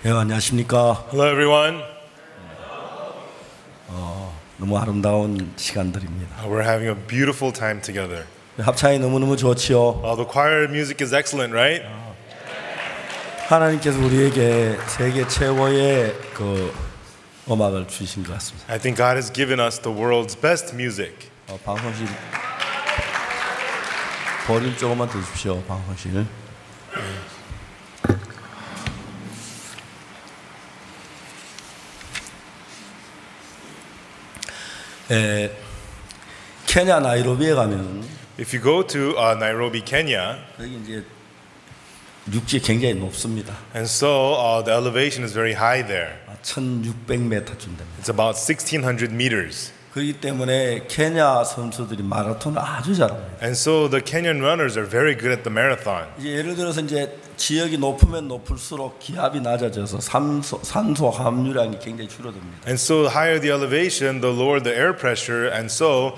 예, 안녕하십니까. Hello, everyone. 너무 아름다운 시간들입니다. We're having a beautiful time together. 합창이 너무너무 좋지요. The choir music is excellent, right? 하나님께서 우리에게 세계 최고의 그 음악을 주신 것 같습니다. I think God has given us the world's best music. 방송실 볼륨 조금만 더 주십시오. 방송실. 케냐 나이로비에 가면 If you go to Nairobi, Kenya, 여기 이제 육지 굉장히 높습니다. and so the elevation is very high there. 1,600m쯤 됩니다. It's about 1,600 meters. 그렇기 때문에 케냐 선수들이 마라톤을 아주 잘합니다. And so the Kenyan runners are very good at the marathon. 이제 예를 들어서 이제 지역이 높으면 높을수록 기압이 낮아져서 산소 함유량이 굉장히 줄어듭니다. And so the higher the elevation, the lower the air pressure, and so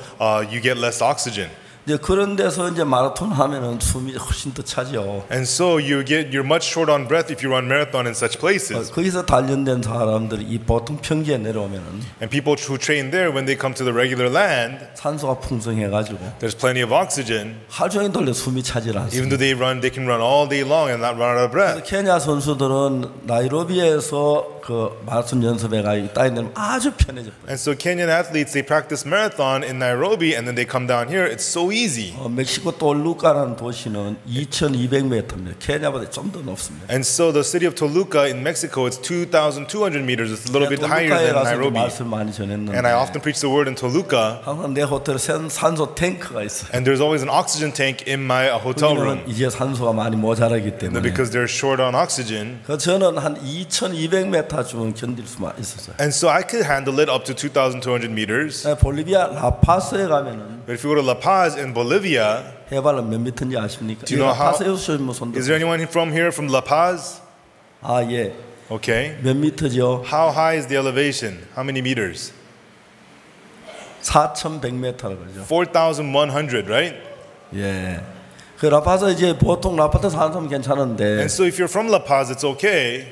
you get less oxygen. 이제 그런 데서 이제 마라톤 하면은 숨이 훨씬 더 차죠. And so you're much short on breath if you run marathon in such places. 거기서 단련된 사람들이 이 보통 평지에 내려오면은 And people who train there, when they come to the regular land, 산소가 풍성해가지고 there's plenty of oxygen. 하루 종일 돌려 숨이 차질 않습니다. Even though they can run all day long and not run out of breath. 케냐 선수들은 나이로비에서 그 마라톤 연습해가 따이면 아주 편해져요. And so Kenyan athletes, they practice marathon in Nairobi, and then they come down here. It's so easy. 멕시코 돌루카라는 도시는 2,200m입니다. 케냐보다 좀 더 높습니다. And so the city of Toluca in Mexico, it's 2,200 meters. It's a little bit higher than Nairobi. 말씀 많이 전했는데 And I often preach the word in Toluca. 항상 내 호텔에 산소 탱크가 있어요. And there's always an oxygen tank in my hotel room. 이제 산소가 많이 모자라기 때문에. Because they're short on oxygen. 그 저는 한 2,200m쯤은 견딜 수만 있었어요. And so I could handle it up to 2,200 meters. 볼리비아 라파스에 가면은 But if you go to La Paz in Bolivia, 해발은 몇 미터인지 아십니까? Do you know how? is is there anyone from here from La Paz? 아 예. Okay. 몇 미터죠? How high is the elevation? How many meters? 4,100m라고 그러죠. 4,100, right? 예. 그 라파스 이제 보통 라파스 사는 사람 괜찮은데. And so if you're from La Paz, it's okay.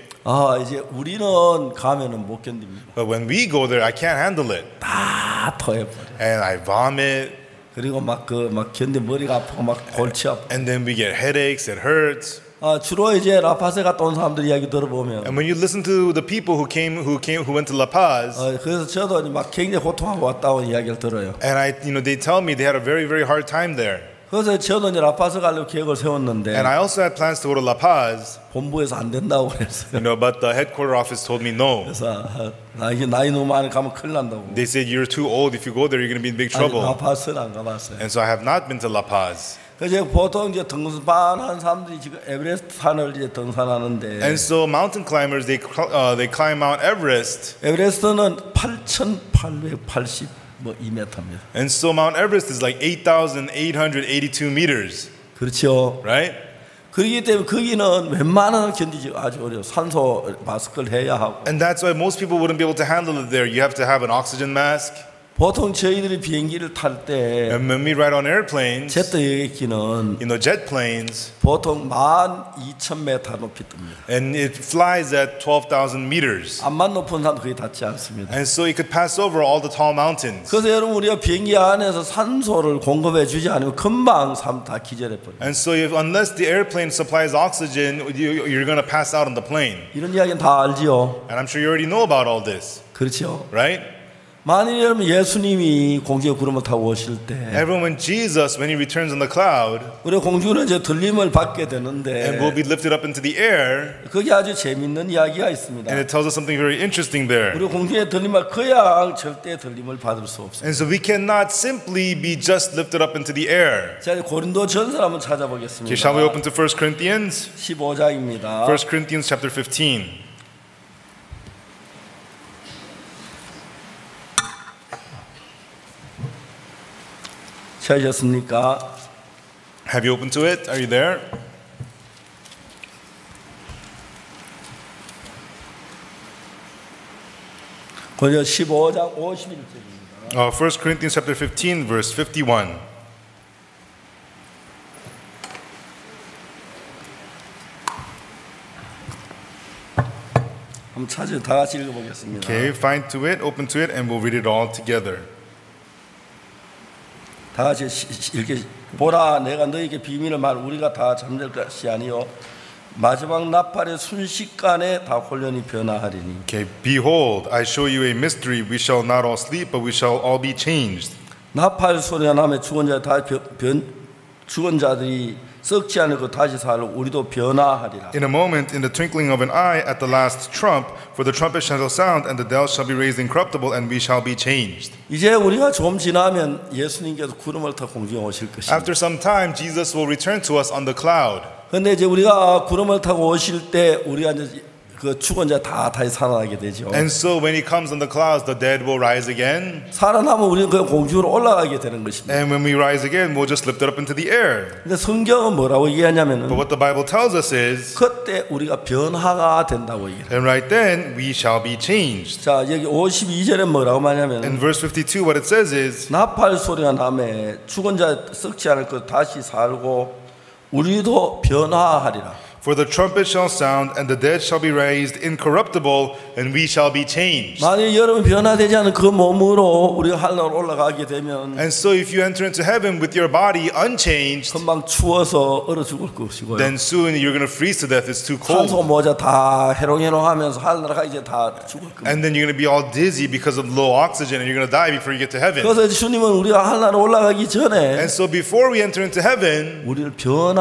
이제 우리는 가면은 못 견딥니다. But when we go there, I can't handle it. 다 토해버려. And I vomit. 그리고 막 견디 머리가 아프고 막 골치 아프고. And then we get headaches, it hurts. 주로 이제 라파스에 갔다 온 사람들 이야기 들어보면. And when you listen to the people who went to La Paz. 그래서 저도 막 굉장히 고통하고 왔다고 이야기를 들어요. And they tell me they had a very, very hard time there. 그래서 저도 이제 라파스 가려고 계획을 세웠는데. And I also had plans to go to La Paz. 본부에서 안 된다고 그랬어요. But the headquarter office told me no. 그래서 나이 너무 많이 가면 큰일 난다고. They said you're too old. If you go there, you're going to be in big trouble. 라파스는 안 가봤어요. And so I have not been to La Paz. 그래서 보통 이제 등산하는 사람들이 지금 에베레스트 산을 이제 등산하는데. And so mountain climbers they climb Mount Everest. 에베레스트는 8,880 2m입니다. And so Mount Everest is like 8,882 meters. 그렇죠. Right? 그렇기 때문에 거기는 웬만하면 견디지 아주 어려워. 산소 마스크를 해야 하고. And that's why most people wouldn't be able to handle it there. You have to have an oxygen mask. 보통 저희들이 비행기를 탈 때 And when we ride on airplanes, 제트 여객기는 jet planes, 보통 12,000m 높이 뜹니다. and it flies at 12,000 meters. 암만 높은 산 거의 닿지 않습니다. And so it could pass over all the tall mountains. 그래서 여러분 우리가 비행기 안에서 산소를 공급해 주지 않으면 금방 삶 다 기절해 버려요. And so unless the airplane supplies oxygen, you're going to pass out on the plane. 이런 이야기는 다 알지요. And I'm sure you already know about all this. 그렇죠. Right? 만일 여러분 예수님이 공중에 구름을 타고 오실 때 Everyone, when Jesus, when he returns on the cloud, 우리 공중은 이제 들림을 받게 되는데 and will be lifted up into the air, 거기 아주 재밌는 이야기가 있습니다. and it tells us something very interesting there. 우리 공중에 들림을 그야 절대 들림을 받을 수 없습니다. And so we cannot simply be just lifted up into the air. 자, 고린도전서를 한번 찾아보겠습니다. Okay, shall we open to 1 Corinthians? 15장입니다. 1 Corinthians chapter 15. 찾으셨습니까? Have you opened to it? Are you there? 고린도 15장 51절입니다. 1 Corinthians chapter 15, verse 51. 한번 찾아 다 같이 읽어보겠습니다. Okay, find to it, open to it, and we'll read it all together. 다 같이 이렇게 보라 내가 너에게 비밀을 말 우리가 다 잠들 것이 아니요 마지막 나팔의 순식간에 다 혼련이 변화하리니. Okay, behold, I show you a mystery. We shall not all sleep, but we shall all be changed. 나팔 소리가 나면 죽은 자 다 죽은 자들이 썩지 않고 다시 살고 우리도 변화하리라. In a moment, in the twinkling of an eye, at the last trump, for the trumpet shall sound, and the dead shall be raised incorruptible, and we shall be changed. 이제 우리가 좀 지나면 예수님께서 구름을 타고 공중에 오실 것입니다. After some time, Jesus will return to us on the cloud. 그런데 이제 우리가 구름을 타고 오실 때 우리가 이제 그 죽은 자 다 다시 살아나게 되죠. And so when he comes on the clouds, the dead will rise again. 살아나면 우리는 그 공중으로 올라가게 되는 것입니다. And when we rise again, we'll just lift it up into the air. 근데 성경은 뭐라고 얘기하냐면은 But what the Bible tells us is, 그때 우리가 변화가 된다고 얘기해요. and right then, we shall be changed. 자, 여기 52절에 뭐라고 말하냐면 In verse 52, what it says is, 나팔 소리가 나매 죽은 자 썩지 않을 것 다시 살고 우리도 변화하리라. for the trumpet shall sound, and the dead shall be raised incorruptible, and we shall be changed. 만약 여러분 변화되지 않은 그 몸으로 우리가 하늘로 올라가게 되면 And so if you enter into heaven with your body unchanged, 금방 추워서 얼어 죽을 것이고요. then soon you're going to freeze to death. It's too 산소 cold. 모자 다 해롱해롱하면서 하늘나라가 이제 다 죽을 겁니다. And then you're going to be all dizzy because of low oxygen, and you're going to die before you get to heaven. 그래서 주님은 우리가 하늘나라 올라가기 전에 And so before we enter into heaven, 우리를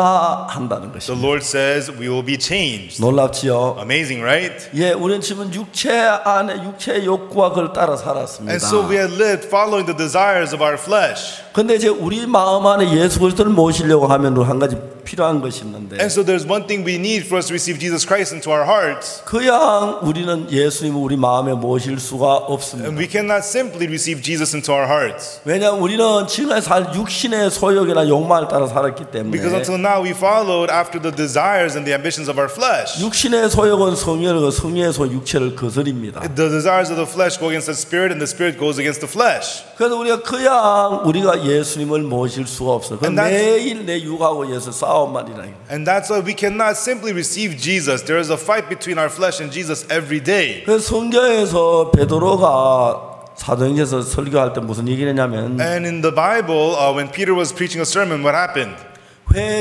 변화한다는 the 것입니다. Lord says we will be changed. 놀랍지요? Amazing, right? 예, 우리는 지금 육체 안에 육체의 욕구와 그걸 따라 살았습니다. And so we had lived following the desires of our flesh. 근데 이제 우리 마음 안에 예수 그리스도를 모시려고 하면 한 가지 필요한 것이 있는데 And so there's one thing we need for us to receive Jesus Christ into our hearts. 그냥 우리는 예수님을 우리 마음에 모실 수가 없습니다. And we cannot simply receive Jesus into our hearts. 왜냐하면 우리는 지금까지 살 육신의 소욕이나 욕망을 따라 살았기 때문에 Because until now we followed after the desires and the ambitions of our flesh. 육신의 소욕은 성령이고 성령의 소 육체를 거스립니다. The desires of the flesh go against the spirit, and the spirit goes against the flesh. 그래서 우리가 예수님을 모실 수가 없어요. And that's- 매일 내 육하고 예수 싸움만이라. And that's why we cannot simply receive Jesus. There is a fight between our flesh and Jesus every day. 그래서 성경에서 베드로가 사도행전에서 설교할 때 무슨 얘기를 했냐면 And in the Bible, when Peter was preaching a sermon, what happened?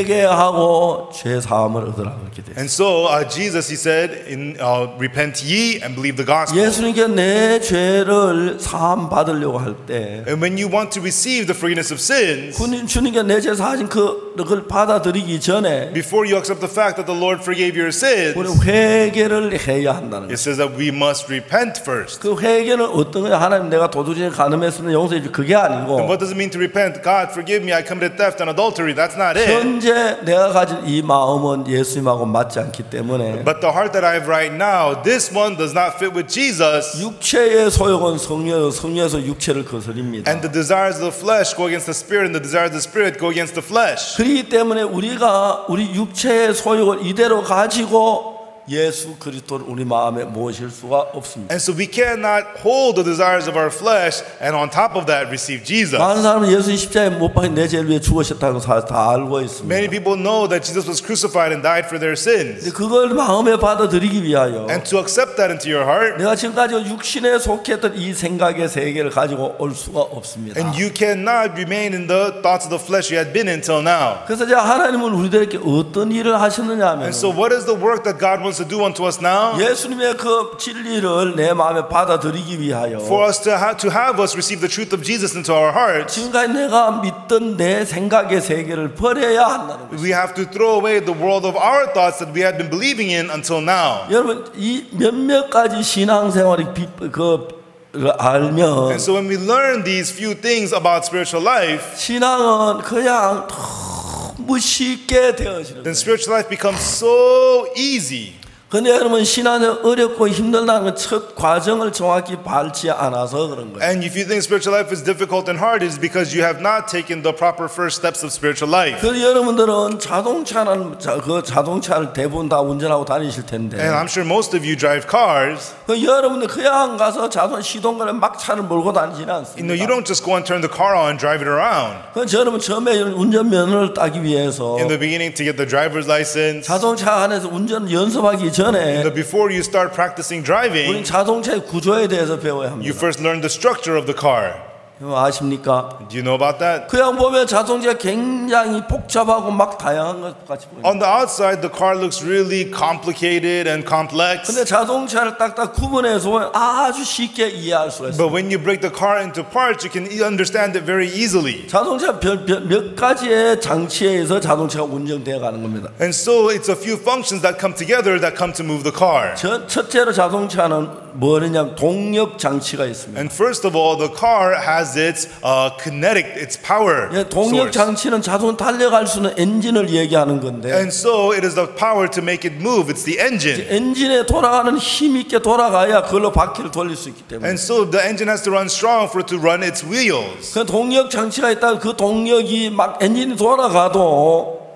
회개하고 죄 사함을 얻으라 그렇게 됐어요. And so Jesus, he said, repent ye and believe the gospel. 예수님께 내 죄를 사함 받으려고 할 때 And when you want to receive the forgiveness of sins, 주님께 내 죄 사하신 그걸 받아들이기 전에 before you accept the fact that the Lord forgave your sins, 우리 회개를 해야 한다는 it 거예요. says that we must repent first. 그 회개는 어떤 거냐? 하나님 내가 도둑질 가늠했으면 용서해 줄 그게 And 아니고 what does it mean to repent? God, forgive me, I committed theft and adultery. That's not it. 현재 내가 가진 이 마음은 예수님하고 맞지 않기 때문에 But the heart that I have right now, this one does not fit with Jesus. 육체의 소욕은 성령에서 육체를 거스립니다. And the desires of the flesh go against the spirit, and the desires of the spirit go against the flesh. 그렇기 때문에 우리가 우리 육체의 소욕을 이대로 가지고 예수 그리스도를 우리 마음에 모실 수가 없습니다. And so we cannot hold the desires of our flesh and on top of that receive Jesus. 많은 사람은 예수 십자가에 못 박혀 내 죄를 위해 죽으셨다는 거 다 알고 있습니다. Many people know that Jesus was crucified and died for their sins. 그걸 마음에 받아들이기 위하여 And to accept that into your heart, 내가 지금까지 육신에 속했던 이 생각의 세계를 가지고 올 수가 없습니다. and you cannot remain in the thoughts of the flesh you had been until now. 그래서 이제 하나님은 우리들에게 어떤 일을 하셨느냐 하면 And so what is the work that God wants to do unto us now? 예수님의 그 진리를 내 마음에 받아들이기 위하여 For us to have us receive the truth of Jesus into our hearts, 지금까지 내가 믿던 내 생각의 세계를 버려야 한다는 거예요. we have to throw away the world of our thoughts that we had been believing in until now. 여러분 이 몇몇 가지 신앙생활이 알면 And so when we learn these few things about spiritual life, 신앙은 그냥 너무 쉽게 되어지는 then 거예요. spiritual life becomes so easy. 근데 여러분 신앙이 어렵고 힘들다는 건 첫 과정을 정확히 밟지 않아서 그런 거예요. And if you think spiritual life is difficult and hard, it's because you have not taken the proper first steps of spiritual life. 그래서 여러분들은 자동차를 대부분 다 운전하고 다니실 텐데 And I'm sure most of you drive cars. 그 여러분들 그냥 가서 시동거래 막 차를 몰고 다니지는 않습니다. You don't just go and turn the car on and drive it around. 그 여러분 처음에 운전면허를 따기 위해서 In the beginning, to get the driver's license, 자동차 안에서 운전 연습하기 전에 Before you start practicing 우리는 driving, 자동차의 구조에 대해서 배워야 you 합니다. first learn the structure of the car. 아십니까? Do you know about that? 그냥 보면 자동차가 굉장히 복잡하고 막 다양한 것 같이 보입니다. On the outside, the car looks really complicated and complex. 근데 자동차를 딱딱 구분해서 보면 아주 쉽게 이해할 수가 있어요. But when you break the car into parts, you can understand it very easily. 자동차 몇 가지의 장치에 의해서 자동차가 운전되어 가는 겁니다. And so it's a few functions that come together that come to move the car. 첫째로 자동차는 뭐냐면 동력 장치가 있습니다. And first of all, the car has its kinetic, its power 동력 source. 장치는 자동 달려갈 수 있는 엔진을 얘기하는 건데 And so it is the power to make it move. It's the engine. 엔진에 돌아가는 힘 있게 돌아가야 그걸로 바퀴를 돌릴 수 있기 때문에 And so the engine has to run strong for it to run its wheels. 그 동력 장치가 있다가 그 동력이 막 엔진이 돌아가도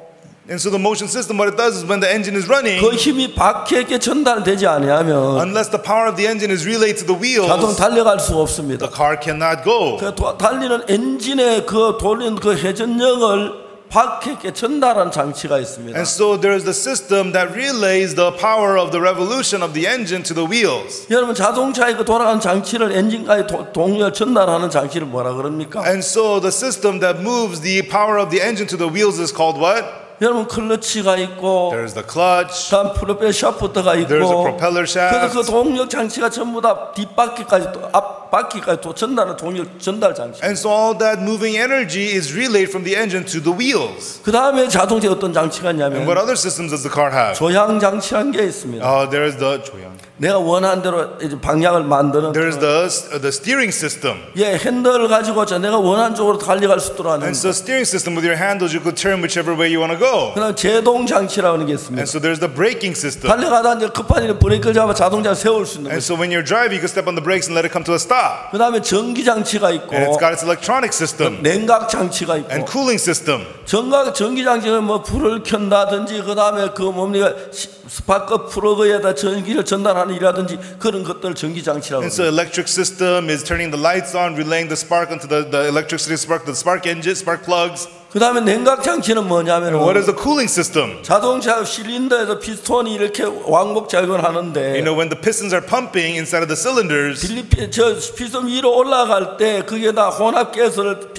And so the motion system, what it does is when the engine is running, 그 힘이 바퀴에게 전달되지 않으면 unless the power of the engine is relayed to the 자동 wheels, 달려갈 수가 없습니다. the car cannot go. 그 달리는 엔진의 그 돌리는 그 회전력을 바퀴에게 전달하는 장치가 있습니다. And so there is the system that relays the power of the revolution of the engine to the wheels. 여러분 자동차에 그 돌아가는 장치를 엔진까지 동력 전달하는 장치를 뭐라 그럽니까? And so the system that moves the power of the engine to the wheels is called what? 여러분 클러치가 있고 There's the clutch. 다음 프로펠 샤프트가 있고 There's a propeller 그래서 shaft. 그 동력 장치가 전부 다 뒷바퀴까지 또 앞바퀴까지 또 전달하는 동력 전달 장치. And so all that moving energy is relayed from the engine to the wheels. 그 다음에 자동차에 어떤 장치가 있냐면 And what other systems does the car have? 조향 장치라는 게 있습니다. There is the 조향. 내가 원하는 대로 이제 방향을 만드는 There is the steering system. 예, 핸들을 가지고 내가 원하는 쪽으로 달려갈 수 있도록 하는 And so steering system with your handles, you could turn whichever way you want to go. 그다음 제동 장치라는 게 있습니다. And so there's the braking system. 달려가다 이제 급한 일에 브레이크를 잡아 자동차를 세울 수 있는 And 거죠. so when you're driving, you can step on the brakes and let it come to a stop. 그다음에 전기 장치가 있고 And it's got its electronic system 냉각 장치가 있고 and cooling system. 전기 장치는 뭐 불을 켠다든지 그다음에 그 뭡니까 스파크 플러그에다 전기를 전달하는 일이라든지 그런 것들 전기 장치라고 And so 합니다. electric system is turning the lights on, relaying the spark onto the electricity spark, the spark engine, spark plugs. 그다음에 냉각 장치는 뭐냐면 And what is the cooling system? 자동차 실린더에서 피스톤이 이렇게 왕복 작용을 하는데 You know, when the pistons are pumping inside of the cylinders, 저 피스톤 위로 올라갈 때 그게 다 혼합 가스를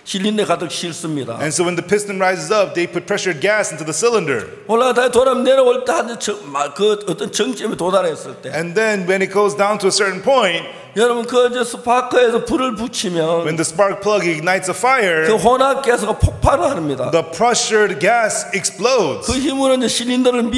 실린더에 가득 싣습니다. and so when the piston rises up, they put pressured gas into the cylinder. 올라가다 돌아면 내려올 때 그 어떤 정점에 도달했을 때 And then when it goes down to a certain point, 여러분 그 이제 스파크에서 불을 붙이면 when the spark plug ignites a fire, 그 혼합 가스가 폭발을 합니다. the pressured gas explodes. 그 힘으로 이제 실린더를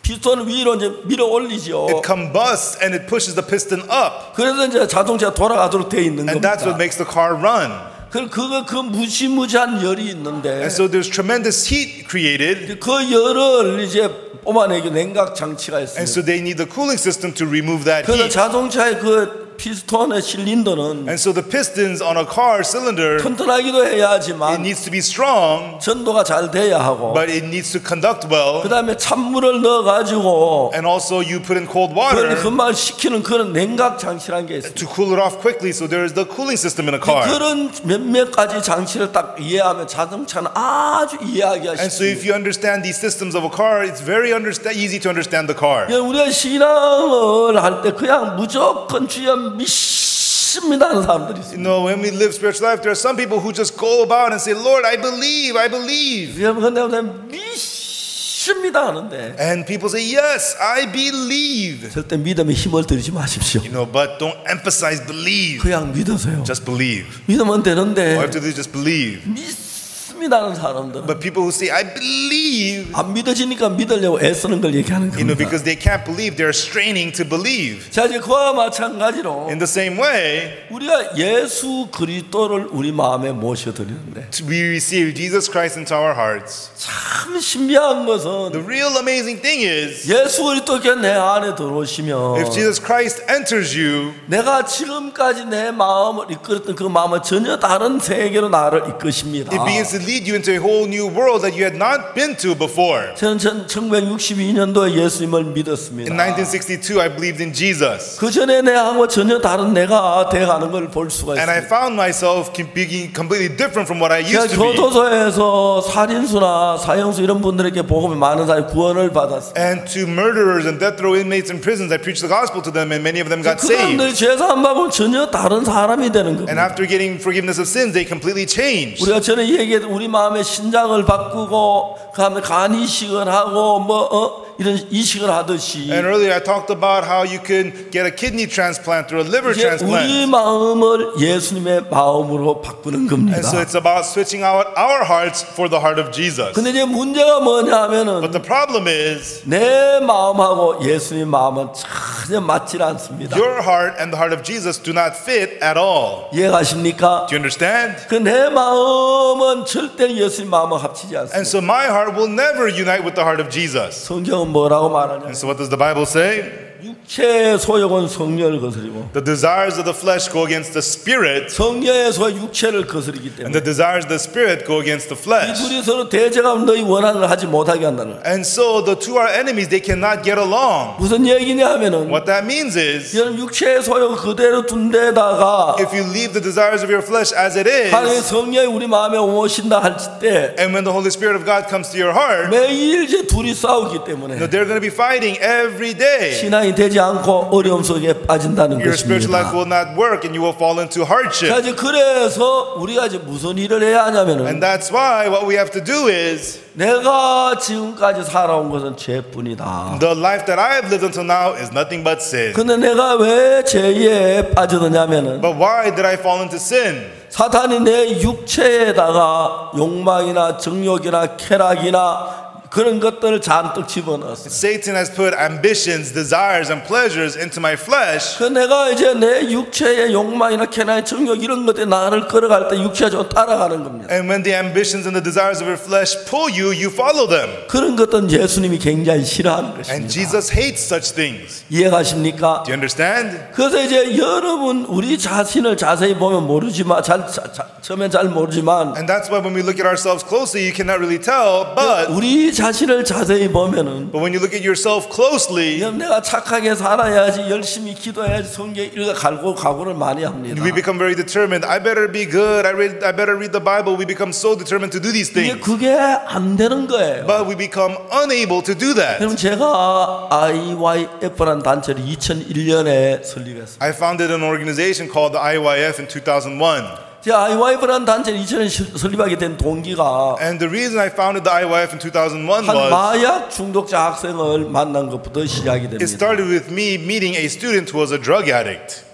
피스톤을 위로 이제 밀어 올리죠. It combusts and it pushes the piston up. 그래서 이제 자동차가 돌아가도록 돼 있는 And that's what 겁니다. makes the car run. 그 무시무시한 열이 있는데 And so there's tremendous heat created. 그 열을 이제 뽑아내기 냉각 장치가 And 있습니다. so they need the cooling system to remove that 그래서 heat. 자동차의 그 피스톤의 실린더는 And so the pistons on a car cylinder, 튼튼하기도 해야 it 하지만 needs to be strong, 전도가 잘 돼야 하고 but it needs to conduct well. 그 다음에 찬물을 넣어가지고 And also you put in cold 그걸 water 금방 식히는 그런 냉각 장치라는 게 있습니다. to cool it off quickly. So there is the cooling system in a car. 그런 몇몇 가지 장치를 딱 이해하면 자동차는 아주 이해하기가 And so if 쉽습니다. you understand these systems of a car, it's very easy to understand the car. 우리가 신앙을 할 때 그냥 무조건 주여 믿습니다 하는 사람들이 있습니다. You know, when we live spiritual life, there are some people who just go about and say, Lord, I believe, I believe. 여러분 근데 믿습니다 하는데 And people say, yes, I believe. 절대 믿음에 힘을 들이지 마십시오. You know, but don't emphasize believe. 그냥 믿으세요. Just believe. 믿으면 All you 되는데 have to do is just believe. 믿습니다 하는 사람들 But people who say, I believe, 안 믿어지니까 믿으려고 애쓰는 걸 얘기하는 you know, 겁니다. because they can't believe, they're straining to believe. 자 이제 그와 마찬가지로 In the same way, 우리가 예수 그리스도를 우리 마음에 모셔드리는데 we receive Jesus Christ into our hearts. 참 신비한 것은 The real amazing thing is, 예수 그리스도께 내 안에 들어오시면 if Jesus Christ enters you, 내가 지금까지 내 마음을 이끌었던 그 마음은 전혀 다른 세계로 나를 이끄십니다. it begins to lead you into a whole new world that you had not been to before. 1962. 저는 1962년도에 예수님을 믿었습니다. In 1962, I believed in Jesus. 그 전에 내하고 전혀 다른 내가 돼가는 걸 볼 수가 And I 있습니다. found myself being completely different from what I 제가 used to be. 교도소에서 살인수나 사형수 이런 분들에게 복음을 많은 사람이 구원을 받았습니다. And to murderers and death row inmates in prisons, I preached the gospel to them, and many of them got 그 saved. 사람들이 죄사함 받으면 전혀 다른 사람이 되는 And 겁니다. after getting forgiveness of sins, they completely changed. 우리가 전에 얘기했던 우리 마음의 신장을 바꾸고 그다음에 간 이식을 하고 이런 이식을 하듯이 And earlier I talked about how you can get a kidney transplant or a liver 이제 우리 transplant. 마음을 예수님의 마음으로 바꾸는 겁니다. And so it's about switching out our hearts for the heart of Jesus. 근데 이제 문제가 뭐냐 하면은 But the problem is 내 마음하고 예수님 마음은 전혀 맞질 않습니다. your heart and the heart of Jesus do not fit at all. 이해가십니까? Do you understand? 그 내 마음은 절대 예수님 마음과 합치지 And 않습니다. so my heart will never unite with the heart of Jesus. 성경은 뭐라고 말하냐? And so what does the Bible say? 육체의 소욕은 성령을 거스리고 The desires of the flesh go against the spirit, 성령의 소욕 육체를 거스르기 and 때문에 the desires of the spirit go against the 이 flesh. 둘이 서로 대적하면 너희 원하는 걸 하지 못하게 한다는 거예요. And so the two are enemies, they cannot get along. 무슨 얘기냐 하면은 What that means is, 여러분 육체의 소욕을 그대로 둔 데다가 if you leave the desires of your flesh as it 하나님의 is, 성령이 우리 마음에 오신다 할 때 and when the Holy Spirit of God comes to your heart, 매일 이제 둘이 싸우기 때문에 they're going to be fighting every day. 신앙이 되지 않고 어려움 속에 빠진다는 Your spiritual life 것입니다. will not work and you will fall into 자, hardship. 이제 그래서 우리가 이제 무슨 일을 해야 하냐면은 And that's why what we have to do is, 내가 지금까지 살아온 것은 죄뿐이다. the life that I have lived until now is nothing but sin. 근데 내가 왜 죄에 빠져드냐면은 But why did I fall into sin? 사탄이 내 육체에다가 욕망이나 정욕이나 쾌락이나 그런 것들을 잔뜩 집어넣었어요. Satan has put ambitions, desires, and pleasures into my flesh. 그 내가 이제 내 육체의 욕망이나 쾌락, 정욕 이런 것들이 나를 끌어갈 때 육체가 좀 따라가는 겁니다. And when the ambitions and the desires of your flesh pull you, you follow them. 그런 것들은 예수님이 굉장히 싫어하는 And 것입니다. Jesus hates such things. 이해가십니까? Do you understand? 그래서 이제 여러분 우리 자신을 자세히 보면 모르지만 처음엔 잘 모르지만 And that's why when we look at ourselves closely, you cannot really tell. But 우리 자신을 자세히 보면은 when you look at yourself closely, 내가 착하게 살아야지 열심히 기도해야지 성경 읽어 각오를 많이 합니다. we become very determined. I better be good. I better read the Bible. We become so determined to do these 이게 things. 그게 안 되는 거예요. But we become unable to do that. 그럼 제가 IYF라는 단체를 2001년에 설립했습니다. I founded an organization called the IYF in 2001. 제가 IYF라는 단체를 2000년에 설립하게 된 동기가 And the reason I founded the IYF in 2001 한 was 마약 중독자 학생을 만난 것부터 시작이 it 됩니다. started with me meeting a student who was a drug addict.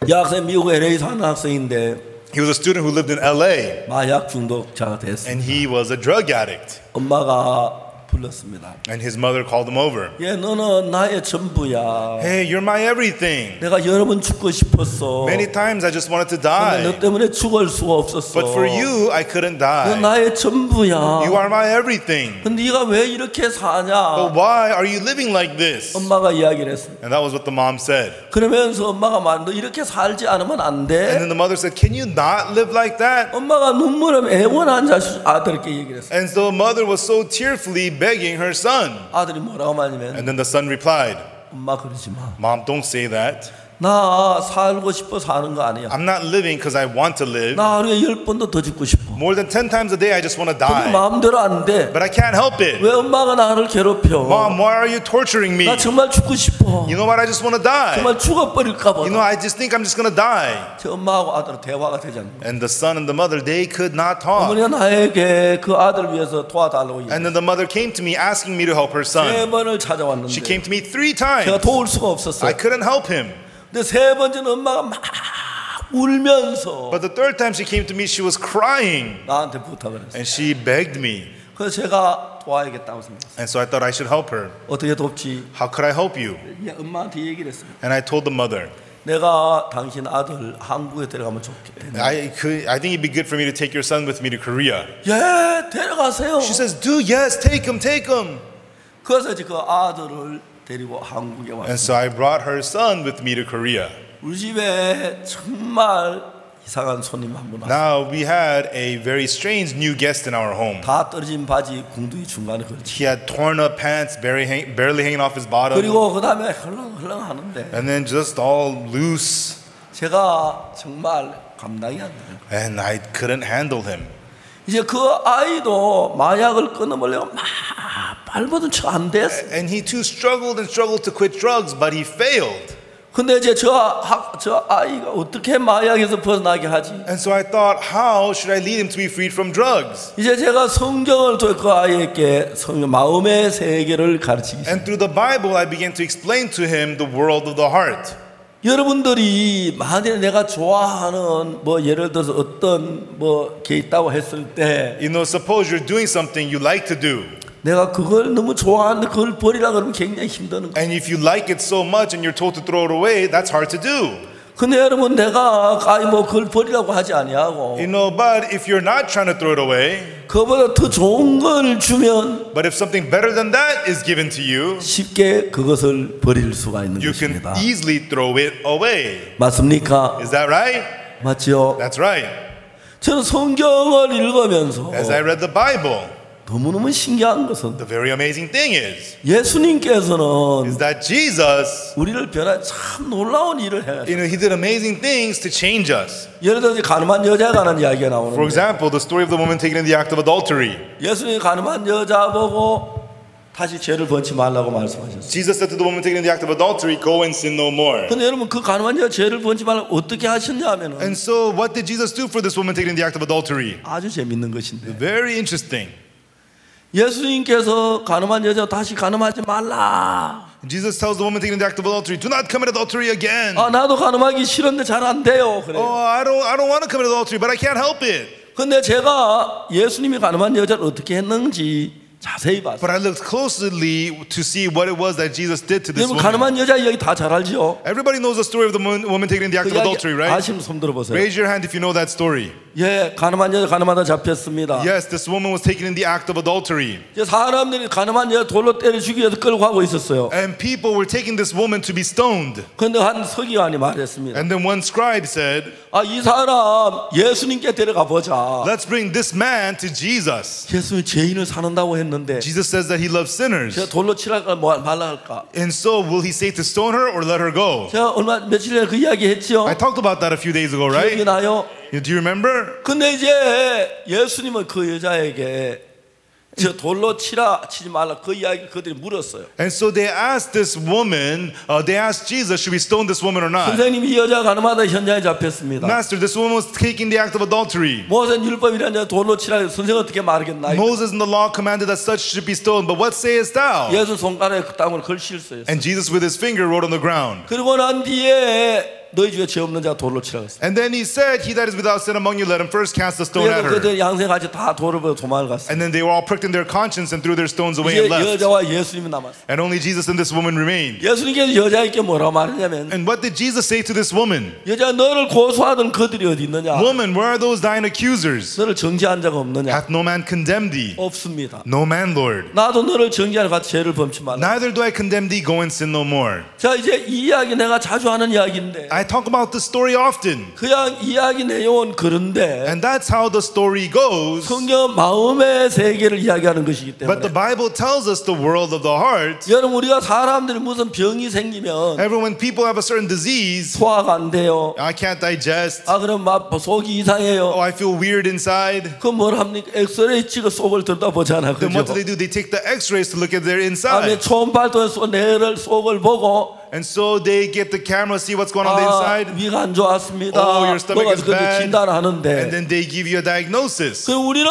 이 학생 미국 LA 사는 학생인데 He was a student who lived in LA 마약 중독자가 됐습니다. and he was a drug addict. 엄마가 불렀습니다. And his mother called him over. 얘 너는 나의 전부야. Hey, you're my everything. 내가 여러 번 죽고 싶었어. Many times I just wanted to 근데 너 die. 때문에 죽을 수가 없었어. But for you, I couldn't 너 die. 나의 전부야. You are my everything. 근데 네가 왜 이렇게 But 사냐? why are you living like this? 엄마가 이야기를 했습니다. And that was what the mom said. 그러면서 엄마가 말, 너 이렇게 살지 않으면 안 And 돼. then the mother said, can you not live like that? 엄마가 눈물을 애원한 아들에게 얘기를 했어요. And so the mother was so tearfully begging her son. 아들이 뭐라고 말하냐면 And then the son replied, 엄마 그러지 마. Mom, don't say that. 나 살고 싶어 사는 거 아니야. I'm not living because I want to live. 나 하루에 10번도 더 죽고 싶어. More than 10 times a day, I just want to 근데 die. 마음대로 안 돼. But I can't help it. 왜 엄마가 나를 괴롭혀? Mom, why are you torturing me? 나 정말 죽고 싶어. You know what? I just want to die. 정말 죽어버릴까 봐. You know, I just think I'm just going to die. 제 엄마하고 아들은 대화가 되지 않는 거예요. And the son and the mother, they could not talk. 어머니가 나에게 그 아들을 위해서 도와달라고 And then the mother came to me asking me to help her 세 son. 번을 She 찾아왔는데 came to me 3 제가 times. 도울 수가 I 없었어요. couldn't help him. 근데 세 번째는 엄마가 막 울면서 But the 3rd time she came to me, she was crying. 나한테 부탁을 했어요. And she begged me. 그래서 제가 도와야겠다고 생각했어요. And so I thought I should help her. 어떻게 돕지? How could I help you? 엄마한테 얘기를 했어요. And I told the mother, 내가 당신 아들 한국에 데려가면 좋겠네. I think it'd be good for me to take your son with me to Korea. 예, 데려가세요. She says, do, yes, take him, take him. 그래서 이제 그 아들을 데리고 한국에 And 왔어요. so I brought her son with me to Korea. 우리 집에 정말 이상한 손님 한 분 왔어요. Now we had a very strange new guest in our home. 다 떨어진 바지 궁둥이 중간에 걸치. He had torn up pants, barely hanging off his bottom, 그리고 그 다음에 헐렁헐렁 하는데 and then just all loose. 제가 정말 감당이 안 돼요. And I couldn't handle him. 이제 그 아이도 마약을 끊어보려고 막 발버둥 쳐 안 됐어. And he too struggled and struggled to quit drugs, but he failed. 근데 이제 저 아이가 어떻게 마약에서 벗어나게 하지? And so I thought, how should I lead him to be freed from drugs? 이제 제가 성경을 통해 그 아이에게 마음의 세계를 가르치기 시작했어요. And through the Bible, I began to explain to him the world of the heart. 여러분들이 만약에 내가 좋아하는 뭐 예를 들어서 어떤 게 있다고 했을 때 You know, suppose you're doing something you like to do. 내가 그걸 너무 좋아하는데 그걸 버리라 그러면 굉장히 힘드는 거예요. And if you like it so much and you're told to throw it away, that's hard to do. 근데 여러분 내가 그걸 버리라고 하지 아니하고 You know, but if you're not trying to throw it away, 그보다 더 좋은 걸 주면 but if something better than that is given to you, 쉽게 그것을 버릴 수가 있는 you can 것입니다. easily throw it away. 맞습니까? Is that right? 맞죠? That's right. 저는 성경을 읽으면서 As I read the Bible, 너무너무 신기한 것은 the very amazing thing is 예수님께서는 that Jesus, 우리를 변화 참 놀라운 일을 해요. you know, he did amazing things to change us. 예를 들어서 가늠한 여자에 관한 이야기가 For 나오는데 example, the story of the woman taken in the act of adultery. 예수님이 가늠한 여자 보고 다시 죄를 번지 말라고 말씀하셨어요. Jesus said to the woman taken in the act of adultery, go and sin no more. 근데 여러분 그 가늠한 여자 죄를 번지 말라고 어떻게 하셨냐면은 And so what did Jesus do for this woman taken in the act of adultery? 아주 재밌는 것인데 Very interesting. 예수님께서 가늠한 여자 다시 가늠하지 말라. Jesus tells the woman taken in the act of adultery, do not commit adultery again. 나도 가늠하기 싫은데 잘 안 돼요. 그래요. Oh, I don't want to commit adultery, but I can't help it. 근데 제가 예수님이 가늠한 여자를 어떻게 했는지 자세히 봤어요. But I looked closely to see what it was that Jesus did to this 여러분 woman. 가늠한 여자 이야기 다 잘 알죠? Everybody knows the story of the woman taken in the act 그 of 이야기 adultery, right? 아시면 손 들어보세요. Raise your hand if you know that story. 예, 가늠한 여자 가늠하다 잡혔습니다. Yes, this woman was taken in the act of adultery. 이제 사람들이 가늠한 여자 돌로 때려 죽이기 위해서 끌고 가고 있었어요. And people were taking this woman to be stoned. 그런데 한 서기관이 말했습니다. And then one scribe said, 이 사람 예수님께 데려가 보자. let's bring this man to Jesus. 예수님이 죄인을 사는다고 했는데 Jesus says that he loves sinners. 제가 돌로 치랄까 말라 할까? And so will he say to stone her or let her go? 제가 며칠 전에 그 이야기 했죠. I talked about that a few days ago, 기억이 right? 나요? Do you remember? 근데 이제 예수님은 그 여자에게 저 돌로 치지 말라 그 이야기 그들이 물었어요. And so they asked this woman, they asked Jesus, should we stone this woman or not? 선생님 이 여자 가늠하다 현장에 잡혔습니다. Master, this woman was taking the act of adultery. 모세는 율법이라는 돌로 치라 선생 어떻게 말하겠나요? Moses in the law commanded that such should be stoned, but what sayest thou? 예수 손가락에 그 땅을 걸실어요. And Jesus with his finger wrote on the ground. 그리고 난 뒤에 너희 중에 죄 없는 자 돌로 치라고 했어요. And then he said, he that is without sin among you, let him first cast a stone at 그래서 her. 그들 양생같이 다 돌을 보고 도망을 갔어요. And then they were all pricked in their conscience and threw their stones away 이제 and left. 여자와 예수님이 남았어요. And only Jesus and this woman remained. 예수님께서 여자에게 뭐라고 말했냐면 And what did Jesus say to this woman? 여자 너를 고소하던 그들이 어디 있느냐? Woman, where are those thine accusers? 너를 정죄한 자가 없느냐? Hath no man condemned thee? 없습니다. No man, Lord. 나도 너를 정죄하는 같이 죄를 범치 말라. Neither do I condemn thee, go and sin no more. 자 이제 이 이야기 내가 자주 하는 이야기인데 I talk about this story often. 그냥 이야기 내용은 그런데 And that's how the story goes. 성경 마음의 세계를 이야기하는 것이기 But 때문에 the Bible tells us the world of the heart. 여러분 우리가 사람들이 무슨 병이 생기면 When people have a certain disease, 소화가 안 돼요. I can't digest. 그럼 막 속이 이상해요. I feel weird inside. 그럼 뭘 합니까? 엑스레이 찍어 속을 들여다보잖아. Then what 그죠? do? They take the x-rays to look at their 다음에 inside. 초음파에서 뇌를 속을 보고 And so they get the camera, see what's going on the inside. 위가 안 좋았습니다. Oh, your stomach is 뭐가 bad. 진단하는데. And then they give you a diagnosis. 그 우리는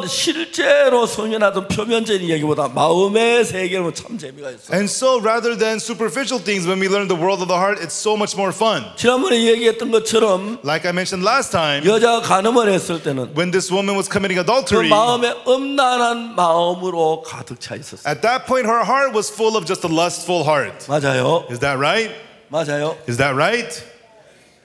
실제로 성연하던 표면적인 얘기보다 마음의 세계를 보면 참 재미가 있어요. And so rather than superficial things, when we learn the world of the heart, it's so much more fun. 지난번에 얘기했던 것처럼 Like I mentioned last time, 여자가 간음을 했을 때는 when this woman was committing 그 adultery, 마음에 음란한 마음으로 가득 차 있었어요. at that point her heart was full of just a lustful heart. 맞아요. Is that right? 맞아요. Is that right?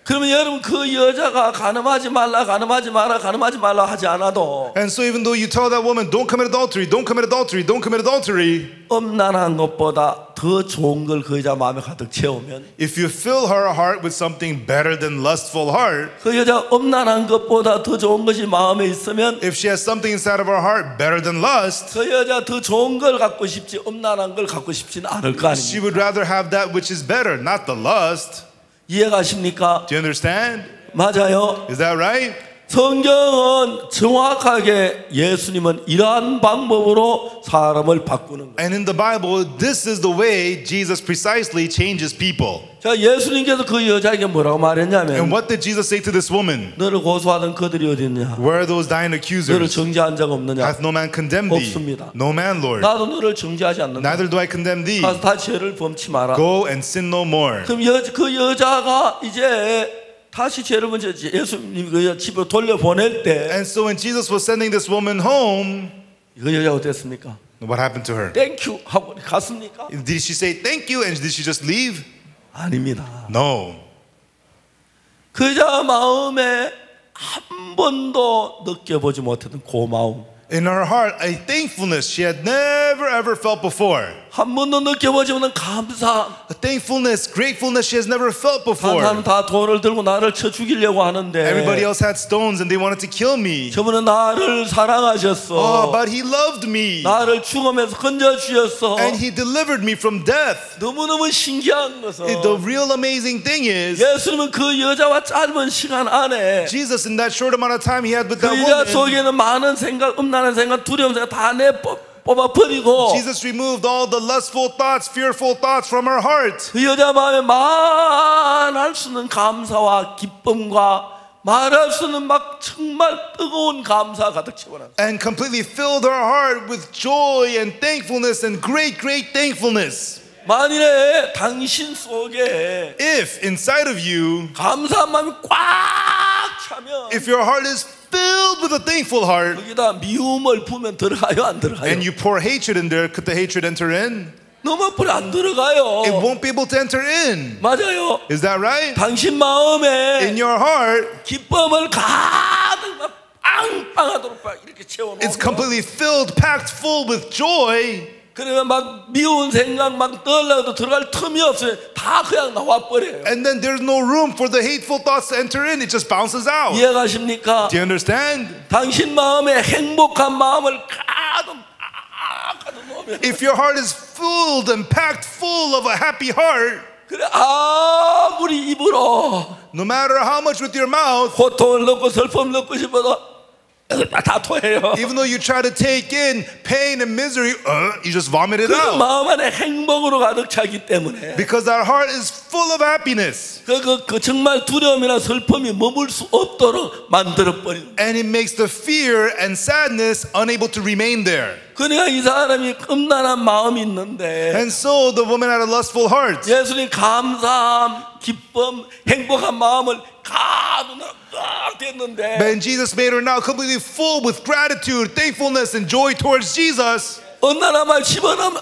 그러면 여러분 그 여자가 간음하지 말라 간음하지 마라 간음하지 말라 하지 않아도 And so even though you tell that woman, don't commit adultery, don't commit adultery, don't commit adultery, 음란한 것보다 더 더 좋은 걸 그 여자 마음에 가득 채우면 if you fill her heart with something better than lustful heart, 그 여자 음란한 것보다 더 좋은 것이 마음에 있으면 if she has something inside of her heart better than lust, 그 여자 더 좋은 걸 갖고 싶지 음란한 걸 갖고 싶지는 않을 거 she 아닙니까? would rather have that which is better, not the lust. 이해가십니까? Do you understand? 맞아요. Is that right? 성경은 정확하게 예수님은 이러한 방법으로 사람을 바꾸는 거예요. And in the Bible, this is the way Jesus precisely changes people. 자, 예수님께서 그 여자에게 뭐라고 And 말했냐면 what did Jesus say to this woman? 너를 고소하던 그들이 어디 있냐? Where are those dying 너를 accusers? 정죄한 자가 없느냐? Hath no man condemned thee? 없습니다. No man, Lord. 나도 너를 정죄하지 않는다. Neither do I condemn thee. 가서 다 죄를 범치 마라. Go and sin no more. 그럼 그 여자가 이제 다시 죄를 범치 예수님 그 집으로 돌려보낼 때 And so when Jesus was sending this woman home, 그 여자가 어땠습니까? what happened to her? 땡큐 하고 갔습니까? Did she say thank you and did she just leave? 아닙니다. No. 그 여자 마음에 한 번도 느껴보지 못했던 고마움, In her heart, a thankfulness she had never ever felt before. 한 번도 느껴보지 못한 감사. A thankfulness, gratefulness she has never felt before. 사람 다 돌을 들고 나를 쳐 죽이려고 하는데 Everybody else had stones and they wanted to kill me. 저분은 나를 사랑하셨어. Oh, but he loved me. 나를 죽음에서 건져 주셨어. And he delivered me from death. 너무너무 신기한 것은 The real amazing thing is, 예수님은 그 여자와 짧은 시간 안에 Jesus, in that short amount of time he had with 그 that 여자 woman, 속에는 많은 생각, 음란한 생각, 두려움 생각 다 뽑아 버리고 Jesus removed all the lustful thoughts, fearful thoughts from her heart. 그 여자 마음에 말할 수 없는 감사와 기쁨과 말할 수 없는 막 정말 뜨거운 감사가 가득 채워놨어요. And completely filled her heart with joy and thankfulness and great, great thankfulness. 만일에 당신 속에 If inside of you, 감사한 마음이 꽉 차면 if your heart is filled with a thankful heart, 거기다 미움을 부으면 들어가요, 안 들어가요? and you pour hatred in there, could the hatred enter in? 너무 뿌리 안 들어가요. It won't be able to enter in. 맞아요. Is that right? 당신 마음에 In your heart, 기쁨을 가득 막 빵빵하도록 막 이렇게 it's 채워놓으면 completely filled, packed full with joy. 그러면 막 미운 생각 막 떠올라도 들어갈 틈이 없어요. 다 그냥 나와 버려요. And then there's no room for the hateful thoughts to enter in. It just bounces out. 이해가십니까? Do you understand? 당신 마음에 행복한 마음을 가득 놓으면 If your heart is filled and packed full of a happy heart, 그래 아무리 입으로 no matter how much with your mouth, 고통을 넣고 슬픔을 넣고 싶어도 다 토해요. even though you try to take in pain and misery, you just vomit it 그 out. 마음 안에 행복으로 가득 차기 때문에 Because that heart is full of happiness. 그 정말 두려움이나 슬픔이 머물 수 없도록 만들어 버리는. And it makes the fear and sadness unable to remain there. 그러니까 이 사람이 음란한 마음이 있는데 And so the woman had a lustful heart. 예수님 감사함, 기쁨, 행복한 마음을 가득 딱 됐는데 But Jesus made her now completely full with gratitude, thankfulness, and joy towards Jesus. 음란한 말 집어넣으면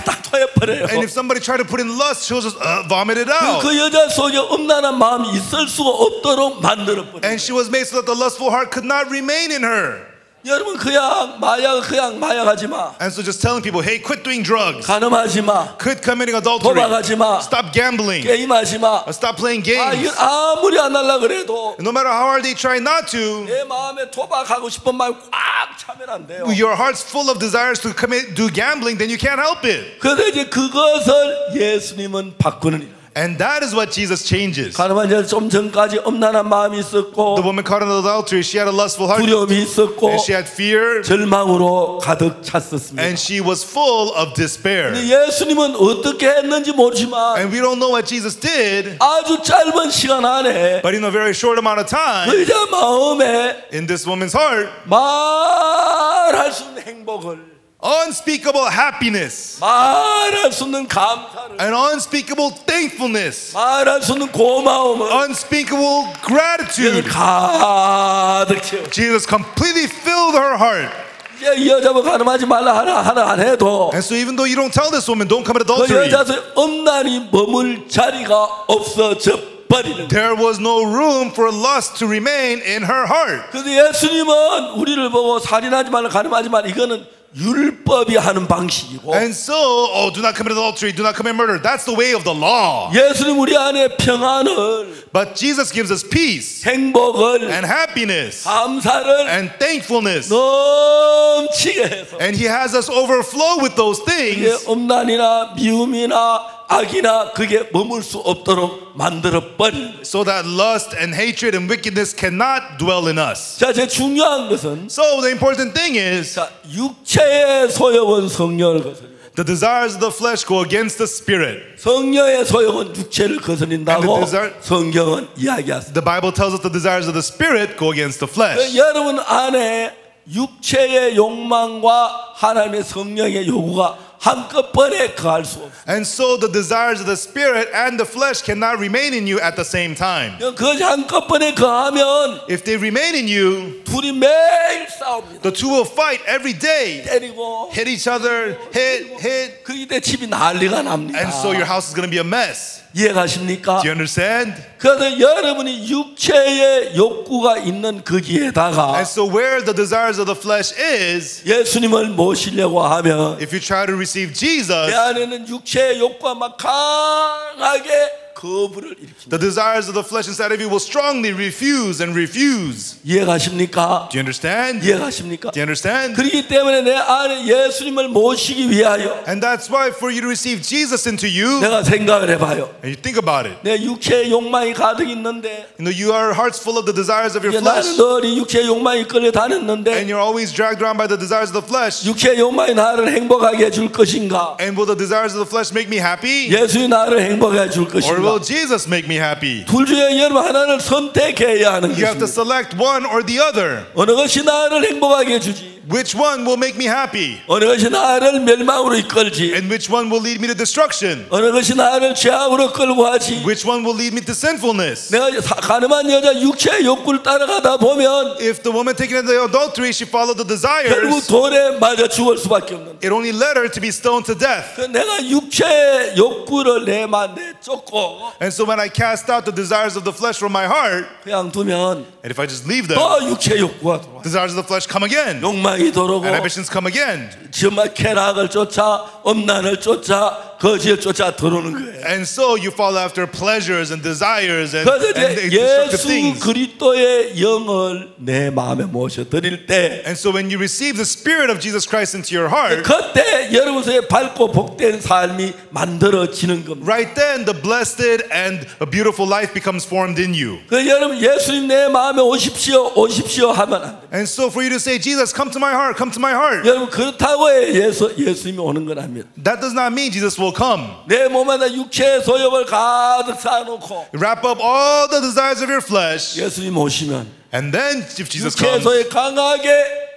딱 토해버려요. And if somebody tried to put in lust, she'll just vomit it out. 그 여자 속에 음란한 마음이 있을 수가 없도록 만들어버려요. And she was made so that the lustful heart could not remain in her. 여러분 그냥 마약하지 마. And so just telling people, hey, quit doing drugs. 가늠하지 마. Quit committing adultery. 도박하지 마. Stop gambling. 게임하지 마. Stop playing 이건 games. 아무리 안 하려 그래도 No matter how hard they try not to, 내 마음에 도박하고 싶은 마음이 꽉 차면 안 돼요. your heart's full of desires to do gambling, then you can't help it. 그런데 이제 그것을 예수님은 바꾸는 일. And that is what Jesus changes. 가늠한 자 좀 전까지 음란한 마음이 있었고 The woman caught in adultery, she had a lustful heart, 두려움이 있었고 and she had fear, 절망으로 가득 찼었습니다. and she was full of despair. 근데 예수님은 어떻게 했는지 모르지만 And we don't know what Jesus did, 아주 짧은 시간 안에 but in a very short amount of time, 그 여자 마음에 in this woman's heart, 말할 수 없는 행복을, unspeakable happiness 말할 수 없는 감사를, and unspeakable thankfulness, 말할 수 없는 고마움을 unspeakable gratitude. 가득 채워. Jesus completely filled her heart. 이제 이 여자분 가늠하지 말라 하나 안 해도 And so even though you don't tell this woman, don't commit 그 adultery, 여자의 음란이 머물 자리가 없어져 버리는 거예요. there was no room for lust to remain in her heart. 그런데 예수님은 우리를 보고 살인하지 말라 가늠하지 말라 이거는 율법이 하는 방식이고 And so, do not commit adultery, do not commit murder. That's the way of the law. 예수님 우리 안에 평안을 But Jesus gives us peace 행복을 and happiness 감사를 and thankfulness. 넘치게 해서 And He has us overflow with those 그게 things 음란이나 미움이나 악이나 그게 머물 수 없도록 만들어 버린 거예요. so that lust and hatred and wickedness cannot dwell in us. 자, 제일 중요한 것은 So the important thing is 자, 육체의 소욕은 성령을 거스린다. the desires of the flesh go against the spirit. 성령의 소욕은 육체를 거스린다고 And the desire- 성경은 이야기하습니다. The Bible tells us the desires of the spirit go against the flesh. 여러분 안에 육체의 욕망과 하나님의 성령의 요구가 한꺼번에 거할 수 없어요. And so the desires of the spirit and the flesh cannot remain in you at the same time. 그것이 한꺼번에 거하면 If they remain in you, 둘이 매일 싸웁니다. the two will fight every day, 때리고 hit each other, hit. 그때 집이 난리가 납니다. And so your house is going to be a mess. 이해가십니까? Do you understand? 그래서 여러분이 육체의 욕구가 있는 거기에다가 And so where the desires of the flesh is, 예수님을 모시려고 하면 if you try to receive 내 Jesus, 안에는 육체의 욕구가 막 강하게 거부를 일으킵니다. the desires of the flesh inside of you will strongly refuse and refuse. 이해가십니까? Do you understand? 이해가십니까? Do you understand? 그렇기 때문에 내 안에 예수님을 모시기 위하여 And that's why for you to receive Jesus into you, 내가 생각을 해봐요. and you think about it, 내 육체의 욕망이 가득 있는데 you know, you are hearts full of the desires of your 이제 나는 flesh, 늘 이 육체의 욕망이 끌려 and 다녔는데 you're always dragged around by the desires of the flesh. 육체의 욕망이 나를 행복하게 해줄 것인가? And will the desires of the flesh make me happy? 예수님이 나를 행복하게 해줄 Or will 것인가? Jesus make me happy? 둘 중에 여러분 하나를 선택해야 하는 You have to 것입니다. select one or the other. 어느 것이 나를 행복하게 해주지? Which one will make me happy? 어느 것이 나를 멸망으로 이끌지? And which one will lead me to destruction? 어느 것이 나를 죄악으로 끌고 하지? Which one will lead me to sinfulness? 내가 가늠한 여자 육체의 욕구를 따라가다 보면 If the woman taken into adultery, she followed the 결국 desires, 돌에 맞아 죽을 수밖에 없는. it only led her to be stoned to death. 내가 육체의 욕구를 내쫓고 And so when I cast out the desires of the flesh from my heart, 그냥 두면 and if I just leave them, 또 육체의 욕구가 들어와. desires of the flesh come again, 욕망이 들어오고 and ambitions come again. 정말 쾌락을 쫓아 음란을 쫓아 거지를 쫓아 들어오는 거예요. And so you fall after pleasures and desires and 그래서 이제 destructive 예수 things. 그리스도의 영을 내 마음에 모셔 드릴 때 And so when you receive the Spirit of Jesus Christ into your heart, 그때 여러분의 밝고 복된 삶이 만들어지는 겁니다. right then the blessed and a beautiful life becomes formed in you. 그 여러분 예수님 내 마음에 오십시오 오십시오 하면 안 돼요. And so for you to say, Jesus, come to my heart, come to my heart, 여러분 그렇다고 예수님이 오는 건 아닙니다. that does not mean Jesus will come. 내 몸에다 육체의 소욕을 가득 쌓아놓고 Wrap up all the desires of your flesh, 예수님 오시면 and then if Jesus 육체의 comes, 소욕 강하게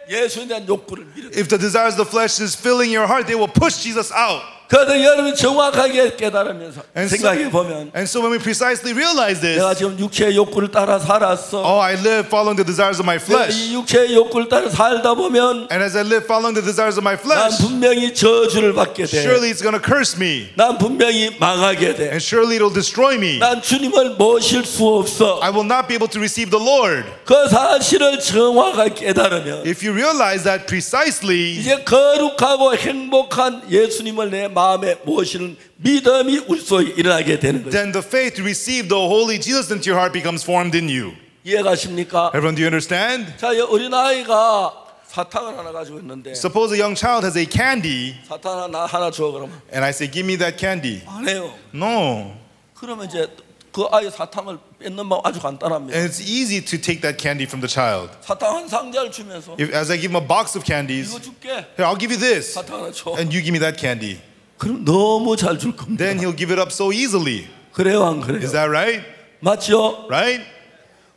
예수님에 대한 욕구를 밀어. if the desires of the flesh is filling your heart, they will push Jesus out. 그래서 여러분이 정확하게 깨달으면서 And so, 생각해 보면 and so when we precisely realize this, 내가 지금 육체의 욕구를 따라 살았어. oh, I live following the desires of my 내가 flesh. 이 육체의 욕구를 따라 살다 보면 And as I live following the desires of my 난 flesh, 분명히 저주를 받게 돼. surely it's going to curse me. 난 분명히 망하게 돼. And surely it'll destroy me. 난 주님을 모실 수 없어. I will not be able to receive the Lord. 그 사실을 정확하게 깨달으면 If you realize that precisely, 이제 거룩하고 행복한 예수님을 내 마음에 모시는 믿음이 우리 속에 일어나게 되는 거죠. then the faith to receive the holy Jesus into your heart becomes formed in you. 이해가십니까? Everyone, do you understand? 자, 이 어린아이가 사탕을 하나 가지고 있는데 Suppose a young child has a candy, 사탕 하나 줘 그러면 and I say, give me that candy. 안 해요. No. 그러면 이제 그 아이 사탕을 뺏는 방 아주 간단합니다. And it's easy to take that candy from the child. 사탕 한 상자를 주면서 As I give him a box of candies, 이거 줄게. here, I'll give you this, 사탕 하나 줘. and you give me that candy. 그럼 너무 잘 줄 겁니다. Then he'll give it up so easily. 그래요, 안 그래요? Is that right? 맞죠? Right?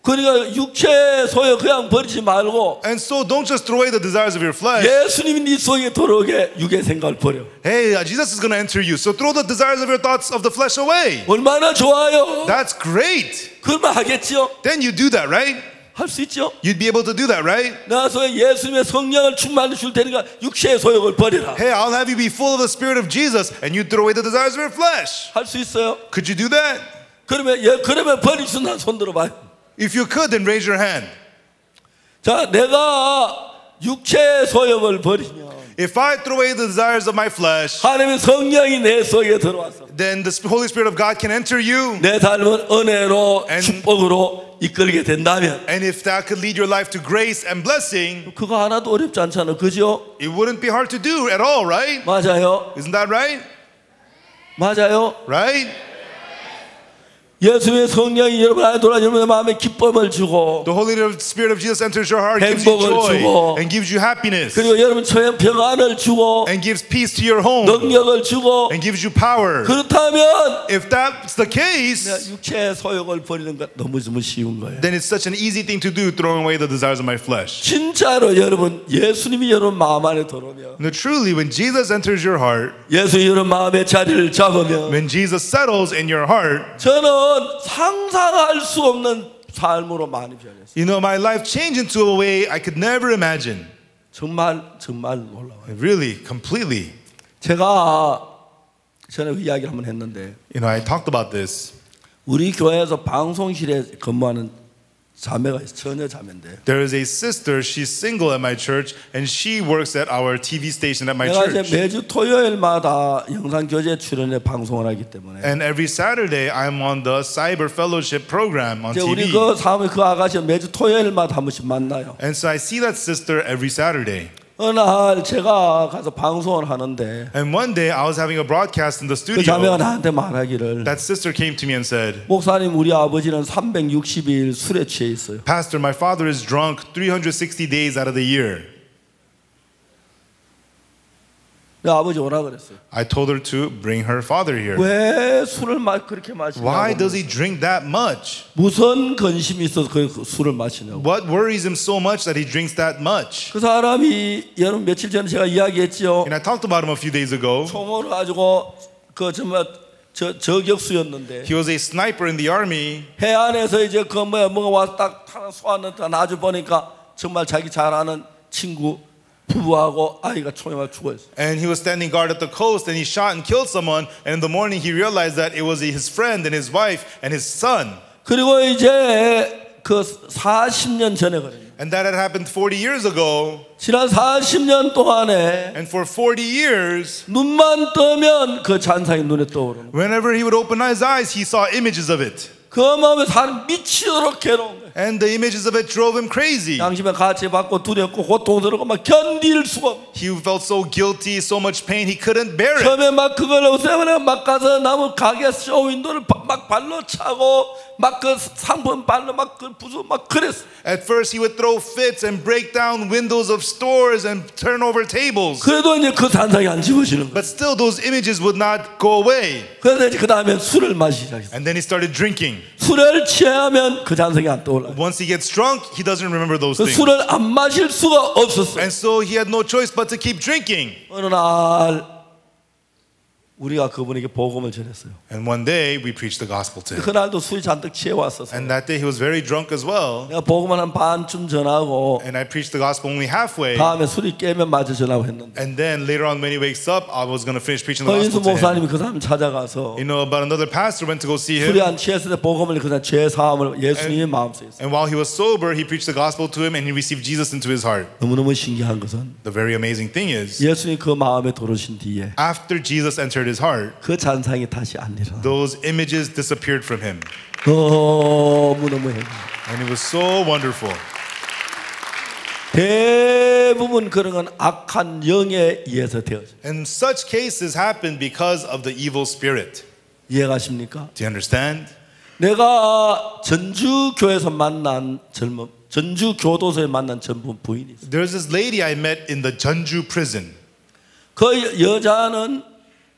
그러니까 육체 소유 그냥 버리지 말고 And so don't just throw away the desires of your flesh. 예수님이 네 속에 들어오게 육의 생각을 버려. Hey, Jesus is going to enter you. So throw the desires of your thoughts of the flesh away. 얼마나 좋아요. That's great. 그러면 하겠지요? Then you do that, right? 할 수 있죠? You'd be able to do that, right? 나 속에 예수님의 성령을 충만히 줄 테니까 육체의 소욕을 버리라. Hey, I'll have you be full of the Spirit of Jesus, and you throw away the desires of your flesh. 할 수 있어요? Could you do that? 그러면 버릴 수 있는 손 들어봐요. If you could, then raise your hand. 자, 내가 육체의 소욕을 버리면 if I throw away the desires of my flesh, 하나님의 성령이 내 속에 들어와서 then the Holy Spirit of God can enter you. 내 삶은 은혜로 And- 축복으로 이끌게 된다면 And if that could lead your life to grace and blessing, 그거 하나도 어렵지 않잖아, 그죠? it wouldn't be hard to do at all, right? 맞아요, Isn't that right? 맞아요. Right? 예수의 성령이 여러분 안에 돌아 여러분의 마음에 기쁨을 주고 The Holy Spirit of Jesus enters your heart, gives you 행복을 joy, 주고, and gives you happiness, 그리고 여러분 처형 평안을 주고 and gives peace to your home, 능력을 주고 and gives you power. 그렇다면 If that's the case, 육체의 소욕을 버리는 것 너무 쉬운 거예요. then it's such an easy thing to do, throwing away the desires of my flesh. 진짜로 여러분 예수님이 여러분 마음 안에 들어오면 No, truly, when Jesus enters your heart, 예수님이 여러분 마음의 자리를 잡으면 when Jesus settles in your heart, 저는 상상할 수 없는 삶으로 많이 변했어요. you know, my life changed into a way I could never imagine. 정말 놀라워요. Really, completely. 제가 전에 그 이야기를 한번 했는데 You know, I talked about this. 우리 교회에서 방송실에 근무하는 자매가 있어요. 처녀 자매인데 There is a sister, she's single at my church, and she works at our TV station at my 내가 이제 church. 매주 토요일마다 영상 교제 출연에 방송을 하기 때문에 And every Saturday, I'm on the Cyber Fellowship program on 이제 우리 TV. 그 사무의 그 아가씨 매주 토요일마다 한 번씩 만나요. And so I see that sister every Saturday. 어느 날 제가 가서 방송을 하는데 And one day, I was having a broadcast in the 그 자매가 studio. 나한테 말하기를 That sister came to me and said, 목사님 우리 아버지는 360일 술에 취해 있어요. Pastor, my father is drunk 360 days out of the year. 내 아버지 오라 그랬어요. I told her to bring her father here. 왜 술을 그렇게 Why does 마시냐고. he drink that much? 무슨 근심이 있어서 그 술을 마시냐고. What worries him so much that he drinks that much? 그 사람이 여러분 며칠 전에 제가 이야기했지요. And I talked about him a few days ago. 총을 가지고 그 정말 저격수였는데 He was a sniper in the army. 해안에서 이제 그 뭐가 와서 딱 하나 쏘았는데 나중 보니까 정말 자기 잘 아는 친구 부부하고 아이가 총에 맞아 죽어있어. And he was standing guard at the coast and he shot and killed someone. And in the morning he realized that it was his friend and his wife and his son. 그리고 이제 그 40년 전에 그래요. And that had happened 40 years ago. 지난 40년 동안에 And for 40 years, 눈만 뜨면 그 잔상이 눈에 떠오르는 거예요. whenever he would open his eyes, he saw images of it. 그 마음에 사람 미치도록 괴로운 거예요. And the images of it drove him crazy. 양심에 가치받고 두렵고 고통스럽고 막 견딜 수가 없어. He felt so guilty, so much pain, he couldn't bear it. 처음에 막 그걸 때문에 막 가서 나무 가게 쇼윈도를 막 발로 차고 막 그 상품 발로 막 그 부수고 막 그랬어. At first, he would throw fits and break down windows of stores and turn over tables. 그래도 이제 그 잔상이 안 지워지는 거야. But still, those images would not go away. 그래서 이제 그 다음에 술을 마시기 시작했어. And then he started drinking. 술을 취하면 그 잔상이 안 떠올라. Once he gets drunk, he doesn't remember those 그 things. 술을 안 마실 수가 없었어. And so he had no choice but to keep drinking. 어느 날 우리가 그분에게 복음을 전했어요. And one day, we preached the gospel to him. 그날도 술이 잔뜩 취해 왔었어. And that day, he was very drunk as well. 내가 복음을 한 반쯤 전하고 And I preached the gospel only halfway. 다음에 술이 깨면 마저 전하고 했는데 And then later on, when he wakes up, I was going to finish preaching the 허인수 gospel to him. 목사님이 그 사람 찾아가서 You know, but another pastor went to go see 술이 him. 안 취했을 때 복음을 그냥 죄 사함을 예수님의 마음속에 했어요. And while he was sober, he preached the gospel to him and he received Jesus into his heart. 너무너무 신기한 것은 The very amazing thing is, 예수님이 그 마음에 들어오신 뒤에 after Jesus entered his heart, 그 잔상이 다시 안 일어나. those images disappeared from him. 너무너무 행복. And it was so wonderful. 대부분 그런 건 악한 영에 의해서 되어져. And such cases happen because of the evil spirit. 이해가십니까? Do you understand? 내가 전주 교회에서 만난 전주 교도소에 만난 전부 부인이 있어요. There's this lady I met in the Jeonju prison. 그 여자는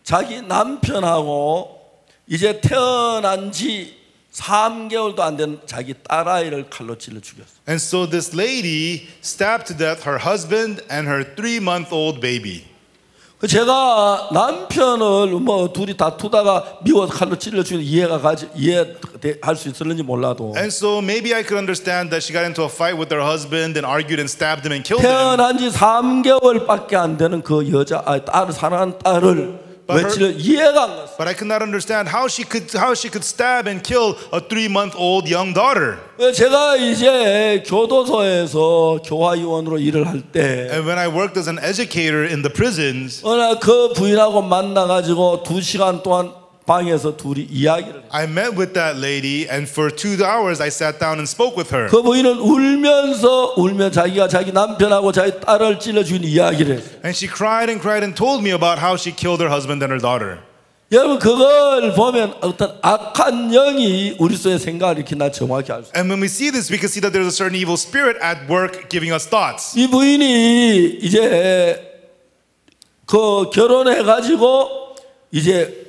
자기 남편하고 이제 태어난 지 3개월도 안 된 자기 딸아이를 칼로 찔러 죽였어. And so this lady stabbed to death her husband and her 3-month-old baby. 제가 남편을 뭐 둘이 다투다가 미워서 칼로 찔러 죽인 이해할 수 있을는지 몰라도 And so maybe I could understand that she got into a fight with her husband and argued and stabbed him and killed him. 태어난 지 3개월밖에 안 되는 그 여자 딸을 사랑하는 딸을 외치는 이해가 안 갔어요. But I could not understand how she could stab and kill a 3-month-old young daughter. 제가 이제 교도소에서 교화위원으로 일을 할 때 And when I worked as an educator in the prisons, 어느 날 그 부인하고 만나가지고 2시간 동안 방에서 둘이 이야기를 I met with that lady, and for 2 hours I sat down and spoke with her. 그 부인은 울면서 자기가 자기 남편하고 자기 딸을 찔러 죽인 이야기를 했어요. And she cried and told me about how she killed her husband and her daughter. 여러분 그걸 보면 어떤 악한 영이 우리 속에 생각을 일으킨다 정확히 알 수 있어요. And when we see this, we can see that there's a certain evil spirit at work giving us thoughts. 이 부인이 이제 그 결혼해가지고 이제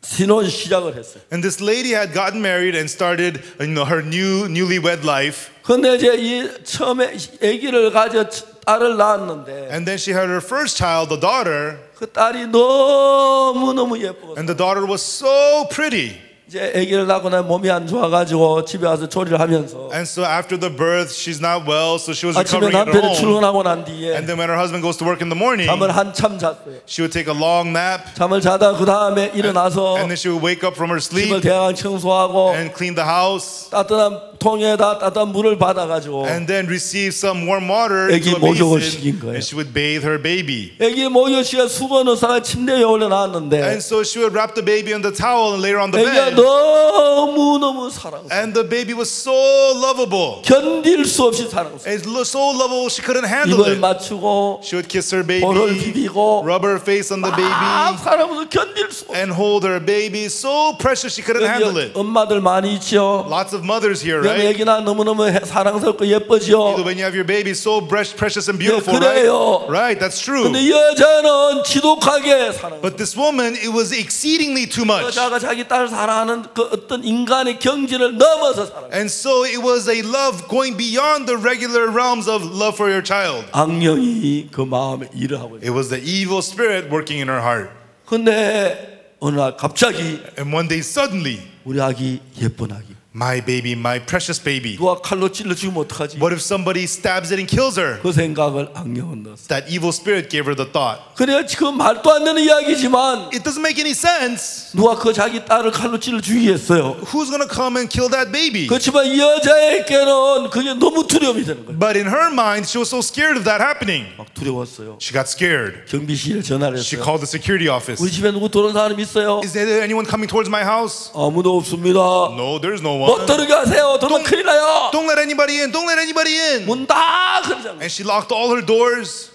신혼 시작을 했어요. And this lady had gotten married and started, her newlywed life. 근데 이제 이 처음에 아기를 가져 딸을 낳았는데 And then she had her first child, the daughter, 그 딸이 너무 예쁘고 and the daughter was so pretty. 이제 아기를 낳고 나면 몸이 안 좋아가지고 집에 와서 조리를 하면서 And so after the birth, she's not well, so she was 아침에 recovering at her 남편이 home. 출근하고 난 뒤에 And then when her husband goes to work in the morning, 잠을 한참 잤어요. she would take a long nap. 잠을 자다 그 다음에 일어나서 And then she would wake up from her 집을 sleep 대강 청소하고 and clean the house. 따뜻한 통에다 따뜻한 물을 받아가지고 And then receive some warm water 애기 into a 목욕을 basin, 시킨 거예요. and she would bathe her baby. 아기 목욕시가 수건 의사가 침대에 올려놨는데 And so she would wrap the baby in the towel and lay her on the 아기가 bed. 너무 사랑스러워. And the baby was so lovable. 견딜 수 없이 사랑스러워. And so lovable she couldn't handle 입을 it. 맞추고 She would kiss her baby, 볼을 비비고 rub her face on the baby, 사랑으로 견딜 수 없어. and hold her baby. So precious she couldn't handle it. 엄마들 많이 있죠. Lots of mothers here, 여러분 right? 애기나 너무너무 사랑스럽고 예쁘죠. When you have your baby, so precious and beautiful, 그래요. right? Right, that's true. 근데 여자는 지독하게 사랑스러워. But this woman, it was exceedingly too much. 여자가 자기 딸을 사랑하는 그 어떤 인간의 경지를 넘어서 사랑해. And so it was a love going beyond the regular realms of love for your child. 악령이 그 마음에 일을 하고 있어요. It was the evil spirit working in her heart. 근데 어느 날 갑자기 And one day suddenly, 우리 아기 예쁜 아기 my baby, my precious baby. 누가 칼로 찔러 죽으면 어떡하지? What if somebody stabs it and kills her? 그 생각을 악령은 넣었어. That evil spirit gave her the thought. 그래 지금 말도 안 되는 이야기지만 It doesn't make any sense. 누가 그 자기 딸을 칼로 찔러 죽이겠어요? Who's going to come and kill that baby? 그렇지만 이 여자에게는 그게 너무 두려움이 되는 거예요. But in her mind, she was so scared of that happening. 막 두려웠어요. She got scared. 경비실에 전화를 She 했어요. called the security office. 우리 집에 누구 들어온 사람 있어요? Is there anyone coming towards my house? 아무도 없습니다. No, there's no 못 one. 들어게 하세요. 들어오면 큰일 나요. Don't let anybody in. Don't let anybody in. 문 다 그러잖아요. And she locked all her doors.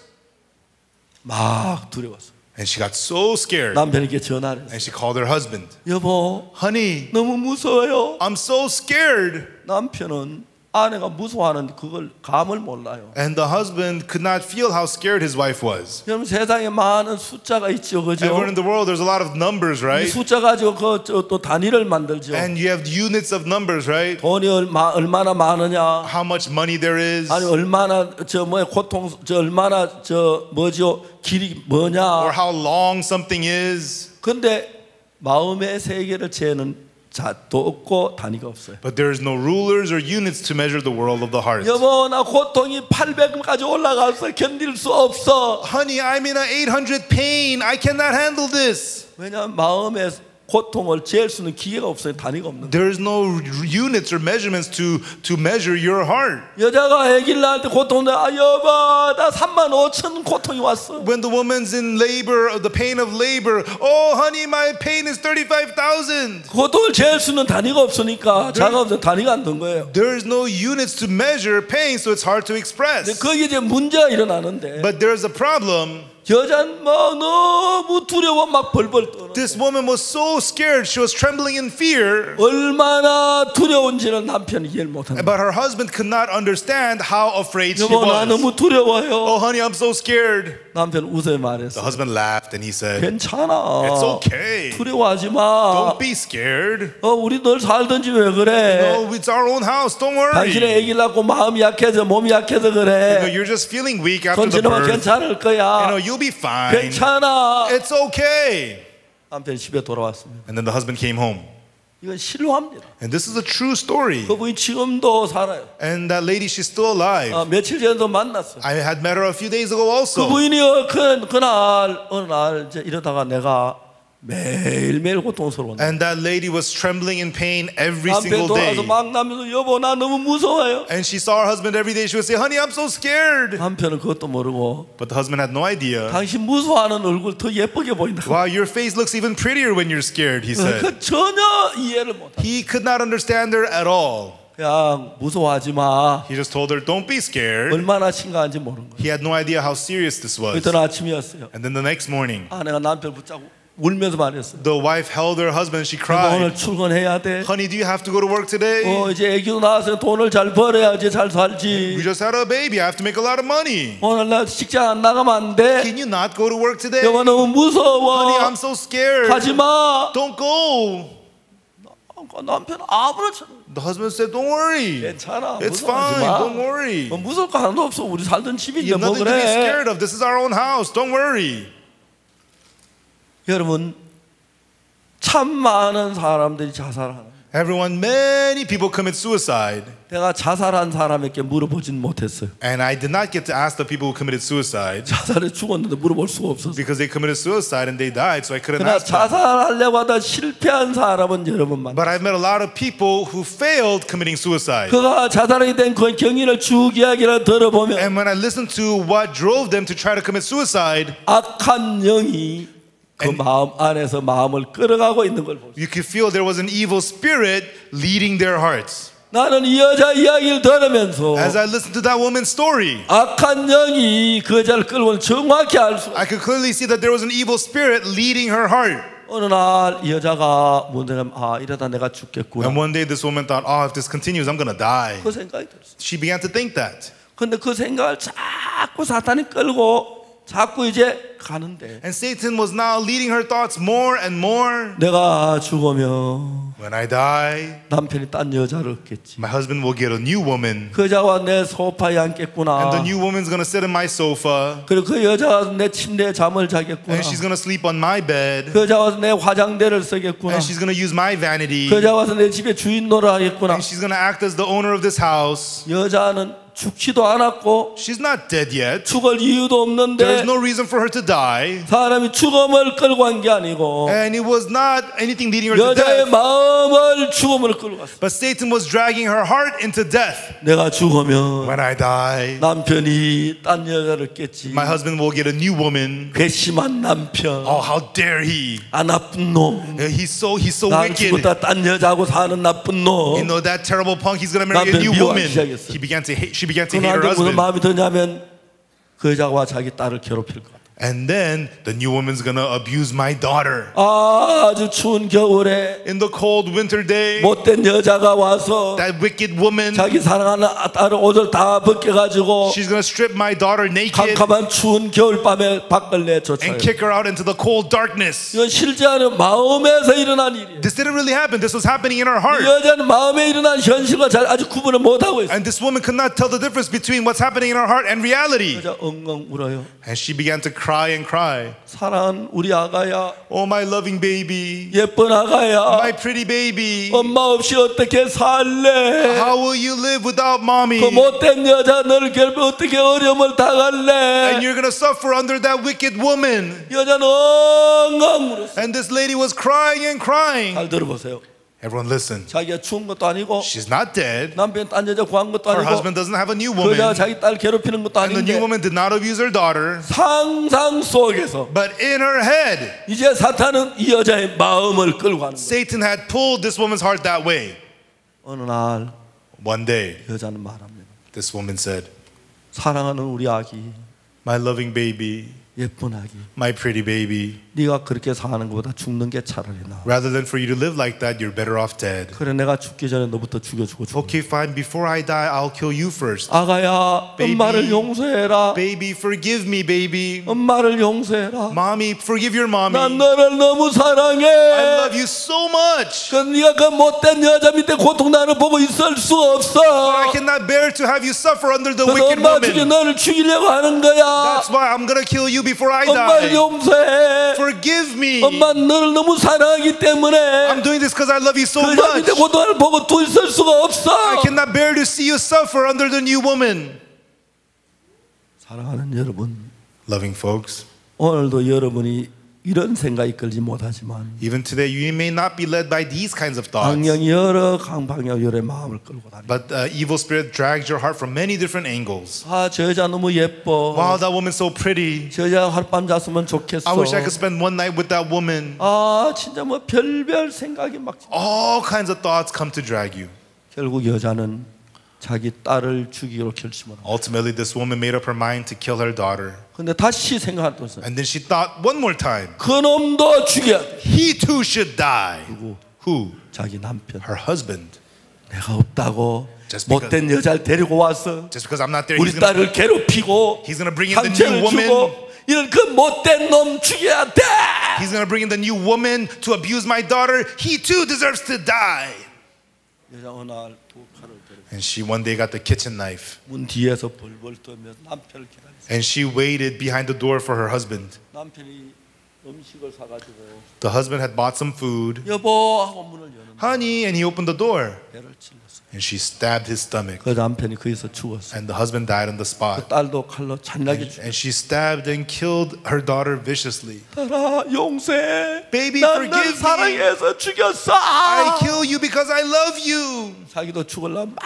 막 두려웠어. And she got so scared. 남편에게 전화를 했어요. And she called her husband. 여보, Honey, 너무 무서워요. I'm so scared. 남편은 아내가 무서워하는 그걸 감을 몰라요. And the husband could not feel how scared his wife was. 여러분 세상에 많은 숫자가 있죠, 그죠? Everyone in the world, there's a lot of numbers, 이 right? 숫자 가지고 또 단위를 만들죠. And you have units of numbers, right? 돈이 얼마나 많으냐, How much money there is, 아니 얼마나 고통, 얼마나 뭐죠, 길이 뭐냐. or how long something is. 근데 마음의 세계를 재는 자도 없고 단위가 없어요. But there is no rulers or units to measure the world of the heart. 여보, 나 고통이 800까지 올라가서 견딜 수 없어. Honey, I'm in an 800 pain. I cannot handle this. 왜냐하면 마음의 고통을 잴 수 있는 기계가 없어요. 단위가 없는. There is no units or measurements to measure your heart. 여자가 아기를 낳을 때 고통 아 여보, 나 35,000 고통이 왔어. When the woman's in labor, the pain of labor, oh honey, my pain is 35,000. 고통을 잴 수 있는 단위가 없으니까 자가 없는 단위가 안 된 거예요. There is no units to measure pain, so it's hard to express. 거기에 이제 문제가 일어나는데 But there is a problem. 여자는 막 너무 두려워 막 벌벌 떠는. This woman was so scared, she was trembling in fear. 얼마나 두려운지는 남편이 이해를 못한다. But her husband could not understand how afraid she 여보, 나 was. 너무 두려워요. Oh honey, I'm so scared. 남편 웃어 The 말했어. husband laughed and he said, 괜찮아. It's okay. 두려워하지 마. Don't be scared. 우리 늘 살든지 왜 그래? No, it's our own house. Don't 당신의 worry. 아기를 낳고 마음이 약해져 몸이 약해서 그래. You're just feeling weak after 돈 the 지나면 birth. 괜찮을 거야. You'll be fine. 괜찮아. It's okay. 남편 집에 돌아왔습니다. And then the husband came home. 이건 실화입니다. And this is a true story. 그분이 지금도 살아요. And that lady, she's still alive. 며칠 전에도 만났어요. I had met her a few days ago also. 그 부인이 그날 어느 날 이제 이러다가 내가 매일매일 고통스러웠는데 And that lady was trembling in pain every 남편 single day. 돌아서 막 나면서 여보 나 너무 무서워요. And she saw her husband every day. She would say, honey, I'm so scared. 남편은 그것도 모르고 But the husband had no idea. 당신 무서워하는 얼굴 더 예쁘게 보인다. Wow, your face looks even prettier when you're scared, he said. 그 전혀 이해를 못한다. He could not understand her at all. 그냥 무서워하지 마. He just told her, don't be scared. 얼마나 심각한지 모르는 거예요. He had no idea how serious this was. 그때 아침이었어요. And then the next morning, 아내가 남편을 붙잡고 울면서 말했어요. the wife held her husband. She 오늘 cried, 출근해야 돼. honey, do you have to go to work today? 이제 애기도 나와서 돈을 잘 벌어야지 잘 We 살지. just had a baby. I have to make a lot of money. 오늘 나 직장 안 나가면 안 돼. Can you not go to work today? 여보 너무 무서워. Honey, I'm so scared. 가지 마. Don't go. 남편 아무렇 The husband said, don't worry. 괜찮아. It's 무서워하지 fine. 마. Don't worry. 무서울 거 하나도 없어. 우리 살던 집인데 You have 뭐 nothing to be 그래. scared of. This is our own house. Don't worry. 여러분 참 많은 사람들이 자살하는. Everyone, many people commit suicide. 내가 자살한 사람에게 물어보진 못했어요. And I did not get to ask the people who committed suicide 자살해 죽었는데 물어볼 수가 없었어요. because they committed suicide and they died, so I couldn't 그러나 ask them. 자살하려고 하다 실패한 사람은 여러분 만나. But I've met a lot of people who failed committing suicide. 그가 자살하게 된 그 경위를 쭉 이야기를 들어보면 And when I listened to what drove them to try to commit suicide, 악한 영이 그 마음 안에서 마음을 끌어가고 있는 걸 볼 수. you could feel there was an evil spirit leading their hearts. 나는 이 여자 이야기를 들으면서 As I listened to that woman's story, 악한 영이 그 여자를 끌고 정확히 알 수. I could clearly see that there was an evil spirit leading her heart. 어느 날 이 여자가 뭔가 이러다 내가 죽겠구나. And one day this woman thought, oh, if this continues, I'm going to die. 그 생각이 들었어. She began to think that. 근데 그 생각을 자꾸 사탄이 끌고 자꾸 이제 가는데 And Satan was now leading her thoughts more and more. 내가 죽으면 When I die, 남편이 딴 여자를 얻겠지. my husband will get a new woman. 그 여자가 내 소파에 앉겠구나. And the new woman's going to sit on my sofa. 그리고 그 여자가 내 침대에 잠을 자겠구나. And she's going to sleep on my bed. 그 여자가 내 화장대를 쓰겠구나. And she's going to use my vanity. 그 여자가 내 집에 주인 노릇 하겠구나. And she's going to act as the owner of this house. 여자는 죽지도 않았고 She's not dead yet. 죽을 이유도 없는데 There's no reason for her to die. 사람이 죽음을 끌고 간 게 아니고 And it was not anything leading her to 여자의 death. 마음을 죽음으로 끌고 갔어. But Satan was dragging her heart into death. 내가 죽으면 When I die, 남편이 딴 여자를 겠지. my husband will get a new woman. 괘씸한 남편. Oh, how dare he? 나쁜 놈. He's so 난 wicked. 죽었다 딴 여자하고 사는 나쁜 You 놈. know that terrible punk, he's going to marry a 남편 new 미워하기 woman. 시작했어. She began to hate her 그런데 무슨 husband. 마음이 드냐면 그 여자와 자기 딸을 괴롭힐 것 같아. And then the new woman's going to abuse my daughter. 아주 추운 겨울에 In the cold winter day, 못된 여자가 와서 that wicked woman, 자기 사랑하는 딸의 옷을 다 벗겨가지고 she's going to strip my daughter naked 캄캄한 추운 겨울밤에 밖을 내쫓아요. and kick her out into the cold darkness. 이건 실제 않은 마음에서 일어난 일이에요. This didn't really happen. This was happening in her 이 heart. 여자는 마음에 일어난 현실과 잘 아주 구분을 못하고 있어요. And this woman could not tell the difference between what's happening in her heart and reality. 여자 엉엉 울어요. And she began to cry and cry. 사랑하는 우리 아가야, Oh, my loving baby. 예쁜 아가야, My pretty baby. 엄마 없이 어떻게 살래? How will you live without mommy? 그 못된 여자 너를 괴롭혀 어떻게 어려움을 And 당할래? you're going to suffer under that wicked woman. 여자는 엉엉 울었어. And this lady was crying and crying. 잘 들어보세요. Everyone listen. 자기가 죽은 것도 아니고 She's not dead. 남편 딴 여자 구한 것도 Her 아니고 husband doesn't have a new 그 여자가 woman. 자기 딸 괴롭히는 것도 And the new 아닌데 woman did not abuse her daughter. 상상 속에서 But in her head, 이제 사탄은 이 여자의 마음을 끌고 가는 거예요. Satan had pulled this woman's heart that way. 어느 날 One day, 여자는 말합니다. this woman said, 사랑하는 우리 아기, my loving baby, 예쁜 아기, my pretty baby, 네가 그렇게 사는 것보다 죽는 게 차라리 나아. rather than for you to live like that, you're better off dead. 그래 내가 죽기 전에 너부터 죽여주고 죽어. Okay, fine. Before I die, I'll kill you first. 아가야, Baby. 엄마를 용서해라. Baby, forgive me, baby. 엄마를 용서해라. Mommy, forgive your mommy. 난 너를 너무 사랑해. I love you so much. 그 네가 그 못된 여자 밑에 고통 나는 보고 있을 수 없어. But I cannot bear to have you suffer under the 그래서 wicked 엄마 죽이 woman. 너를 죽이려고 하는 거야. That's why I'm going to kill you before I 엄마 die. 용서해. Forgive me. 엄마 너를 너무 사랑하기 때문에 I'm doing this because I love you so 그 여자 밑에 much. 고통을 보고 두 있을 수가 없어. I cannot bear to see you suffer under the new woman. 사랑하는 여러분, Loving folks, 오늘도 여러분이 이런 생각이 끌지 못하지만 even today you may not be led by these kinds of thoughts. 방향이 여러 강방향 여러 마음을 끌고 다니. But evil spirit drags your heart from many different angles. 아, 저 여자 너무 예뻐. Wow, that woman's so pretty. 저 여자 하룻밤 잤으면 좋겠어. I wish I could spend one night with that woman. 아, 진짜 뭐 별별 생각이 막. All kinds of thoughts come to drag you. 결국 여자는 자기 딸을 죽이기로 결심을 하고. Ultimately, this woman made up her mind to kill her daughter. 근데 다시 생각했어요. And then she thought one more time, 그 놈도 죽여야 돼. he too should die. 누구? Who? 자기 남편. Her husband. 내가 없다고 Just because- 못된 여자를 데리고 와서 Just because I'm not there, 우리 딸을 괴롭히고 he's gonna bring in the 상처를 new woman. 주고 이런 그 못된 놈 죽여야 돼. He's going to bring in the new woman to abuse my daughter. He too deserves to die. 여자 어느 날 두 칼을 들고 And she one day got the kitchen knife. 문 뒤에서 벌벌 떨며 남편을 기다렸어요. And she waited behind the door for her husband. 남편이 음식을 사가지고 The husband had bought some food. 여보 하고 문을 여는 Honey, and he opened the door. 배를 찔렀어요. And she stabbed his stomach. 그 남편이 거기서 죽었어요. And the husband died on the spot. 딸도 칼로 잔나게 죽였어요. And she stabbed and killed her daughter viciously. 딸아 용서해. Baby, 난 널 forgive me. 사랑해서 죽였어. I kill you because I love you. 자기도 죽을라 막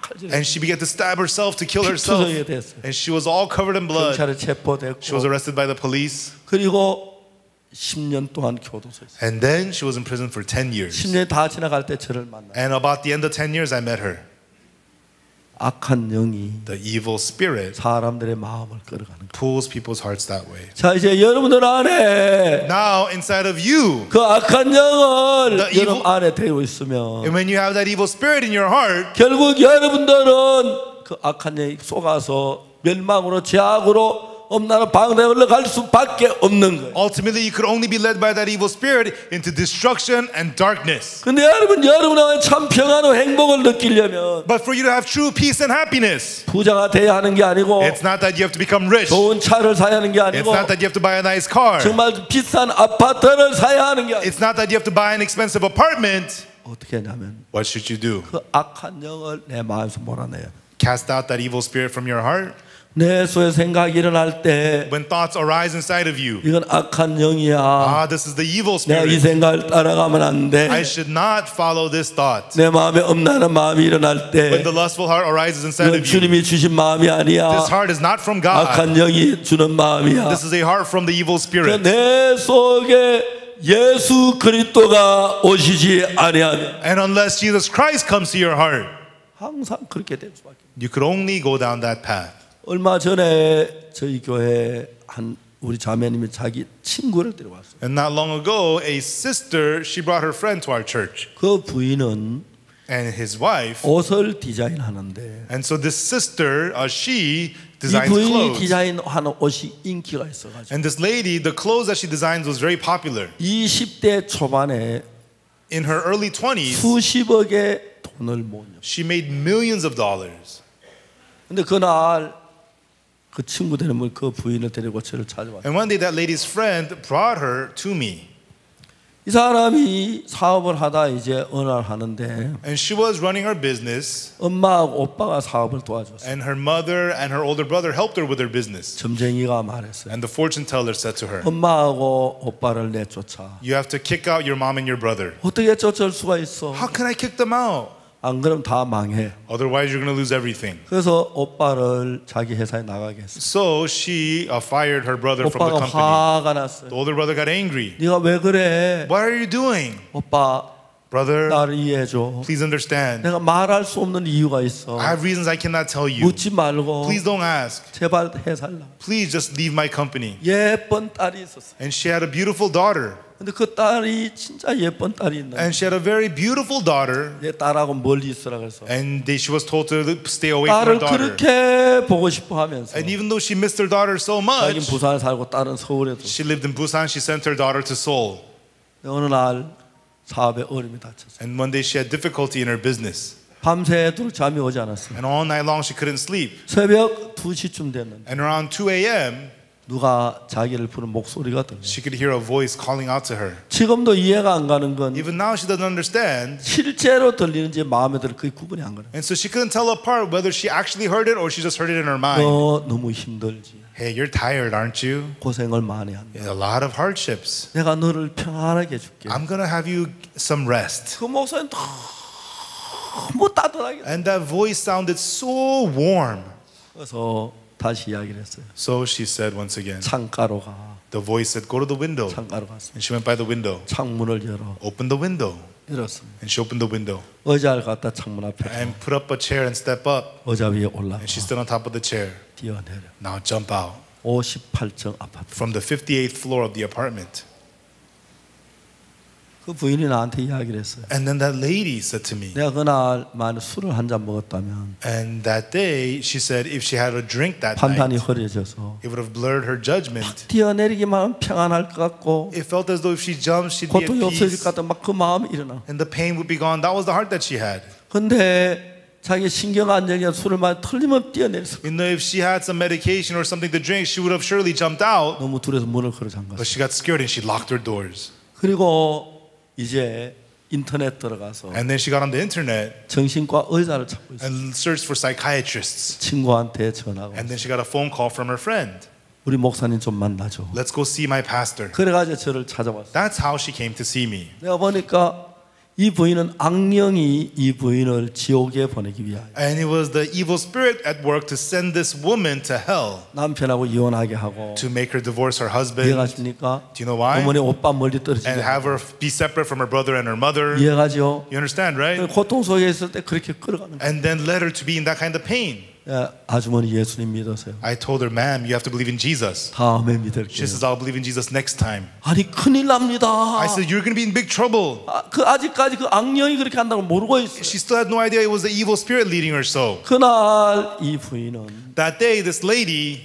칼질. And she began to stab herself to kill herself. 피투성이가 됐어요. And she was all covered in blood. 경찰에 체포됐고 She was arrested by the police. 그리고 10년 동안 교도소에 있어요. And then she was in prison for 10 years. 10년이 다 지나갈 때 저를 만나. And about the end of 10 years, I met her. 악한 영이 The evil spirit 사람들의 마음을 끌어가는 거예요. pulls people's hearts that way. 자 이제 여러분들 안에 Now, inside of you, 그 악한 영을 The evil- 여러분 안에 데리고 있으면 and when you have that evil spirit in your heart, 결국 여러분들은 그 악한 영이 속아서 멸망으로 죄악으로 엄나는 방대에 올라갈 수밖에 없는 거예요. ultimately you could only be led by that evil spirit into destruction and darkness. 근데 여러분은 참 평안과 행복을 느끼려면 But for you to have true peace and happiness, 부자가 돼야 하는 게 아니고 it's not that you have to become rich. 좋은 차를 사야 하는 게 It's 아니고 not that you have to buy a nice car. 정말 비싼 아파트를 사야 하는 게 아니고 It's not that you have to buy an expensive apartment. 어떻게 하냐면 What should you do? 그 악한 영을 내 마음에서 몰아내야 돼. Cast out that evil spirit from your heart. 내 속에 생각이 일어날 때 When thoughts arise inside of you, 이건 악한 영이야. ah, this is the evil 내가 이 spirit. 생각을 따라가면 안 돼. I should not follow this thought. 내 마음에 엄나는 마음이 일어날 When 때 the lustful heart arises inside 이건 of you, 주님이 주신 마음이 아니야. this heart is not from God. 악한 영이 주는 마음이야. This is a heart from the evil spirit. 내 속에 예수 그리스도가 오시지 아니하면 And unless Jesus Christ comes to your heart, 항상 그렇게 될 수밖에 없어요. you could only go down that path. 얼마 전에 저희 교회 한 우리 자매님이 자기 친구를 데려왔어요. And not long ago, a sister, she brought her friend to our church. 그 부인은 And his wife, 옷을 디자인하는데 and so this sister, she 이 designs 부인이 clothes. 디자인하는 옷이 인기가 있어가지고 And this lady, the clothes that she designs was very popular. 20대 초반에 In her early 20s, 수십억의 돈을 모으냐. she made millions of dollars. 근데 그날 그 친구 데리고 그 부인을 데리고 저를 찾아왔어요. And one day that lady's friend brought her to me. 이 사람이 사업을 하다 이제 어느 날 하는데 And she was running her business, 엄마하고 오빠가 사업을 도와줬어요. and her mother and her older brother helped her with her business. 점쟁이가 말했어요. And the fortune teller said to her, 엄마하고 오빠를 내쫓아. you have to kick out your mom and your brother. 어떻게 쫓을 수가 있어? How can I kick them out? 안 그러면 다 망해. Otherwise, you're going to lose everything. 그래서 오빠를 자기 회사에 나가게 했어요. So she fired her brother from the 오빠가 company. 화가 났어요. The older brother got angry. 네가 왜 그래? What are you doing? 오빠 Brother, 나를 이해해줘. please understand. 내가 말할 수 없는 이유가 있어. I have reasons I cannot tell you. 묻지 말고 Please don't ask. 제발 해살라. Please just leave my company. 예쁜 딸이 있었어. And she had a beautiful daughter. 근데 그 딸이 진짜 예쁜 딸이 있는. And she had a very beautiful daughter. 내 딸하고 멀리 있으라 그래서. And she was told to stay away from her 딸을 daughter. 그렇게 보고 싶어 하면서. And even though she missed her daughter so 자기는 much, 부산에 살고 딸은 서울에 두. she lived in Busan. She sent her daughter to Seoul. 어느 날 사업에 어려움이 닥쳤어요. And one day she had difficulty in her business. 밤새도록 잠이 오지 않았어요. And all night long she couldn't sleep. 새벽 2시쯤 됐는데 And around 2 a.m., 누가 자기를 부르는 목소리가 들려요. She could hear a voice calling out to her. 지금도 이해가 안 가는 건 Even now she doesn't understand. 실제로 들리는지 마음에 들어 그게 구분이 안 가요. And so she couldn't tell apart whether she actually heard it or she just heard it in her mind. 너 너무 힘들지. Hey, you're tired, aren't you? 고생을 많이 한다. A lot of hardships. 내가 너를 편안하게 해줄게. I'm gonna have you some rest. 그 목소리는 너무 따뜻하게. And that voice sounded so warm. 그래서 다시 이야기를 했어요. So she said once again, 창가로 가. the voice said, go to the window. 창가로 갔어요. And she went by the window. 창문을 열어. Open the window. 열었습니다. And she opened the window. 의자를 갖다 창문 앞에 And put up a chair and step up. 의자 위에 올라가. And she stood on top of the chair. 뛰어내려. Now jump out. 58층 아파트. From the 58th floor of the apartment. 그 부인이 나한테 이야기를 했어요. And then that lady said to me, 내가 그날 만약 술을 한 잔 먹었다면 and that day she said if she had a drink that 판단이 night, 흐려져서 it would have blurred her judgment. 뛰어내리기만 하면 평안할 것 같고 It felt as though if she jumped, she'd be at 고통이 없어질 peace. 것 같다. 막 그 마음이 일어나. And the pain would be gone. That was the heart that she had. 근데 자기 신경 안정에 술을 많이 틀리면 뛰어내렸어. You know, if she had some medication or something to drink, she would have surely jumped out. 너무 둘에서 문을 걸어 잠갔어. But she got scared and she locked her doors. 그리고 이제 인터넷 들어가서 And then she got on the internet 정신과 의사를 찾고 있어. and searched for psychiatrists. 친구한테 전화가 And 왔어. then she got a phone call from her friend. 우리 목사님 좀 만나줘. Let's go see my pastor. 그래가지고 저를 찾아왔어. That's how she came to see me. 내가 보니까 이 부인은 악령이 이 부인을 지옥에 보내기 위하여 And it was the evil spirit at work to send this woman to hell, 남편하고 이혼하게 하고 to make her divorce her husband. 이해가십니까? Do you know why? 어머니 오빠 멀리 떨어지게 And have her be separate from her brother and her mother. 이해가죠? You understand, right? 고통 속에 있을 때 그렇게 끌어가는 거예요. And then led her to be in that kind of pain. 아주머니 예수님 믿으세요. I told her, ma'am, you have to believe in Jesus. 다음에 She 믿을게요. says, I'll believe in Jesus next time. 아니 큰일 납니다. I said, you're going to be in big trouble. 아직까지 그 악령이 그렇게 한다고 모르고 있어요. She still had no idea it was the evil spirit leading her so. 그날 이 부인은 That day, this lady,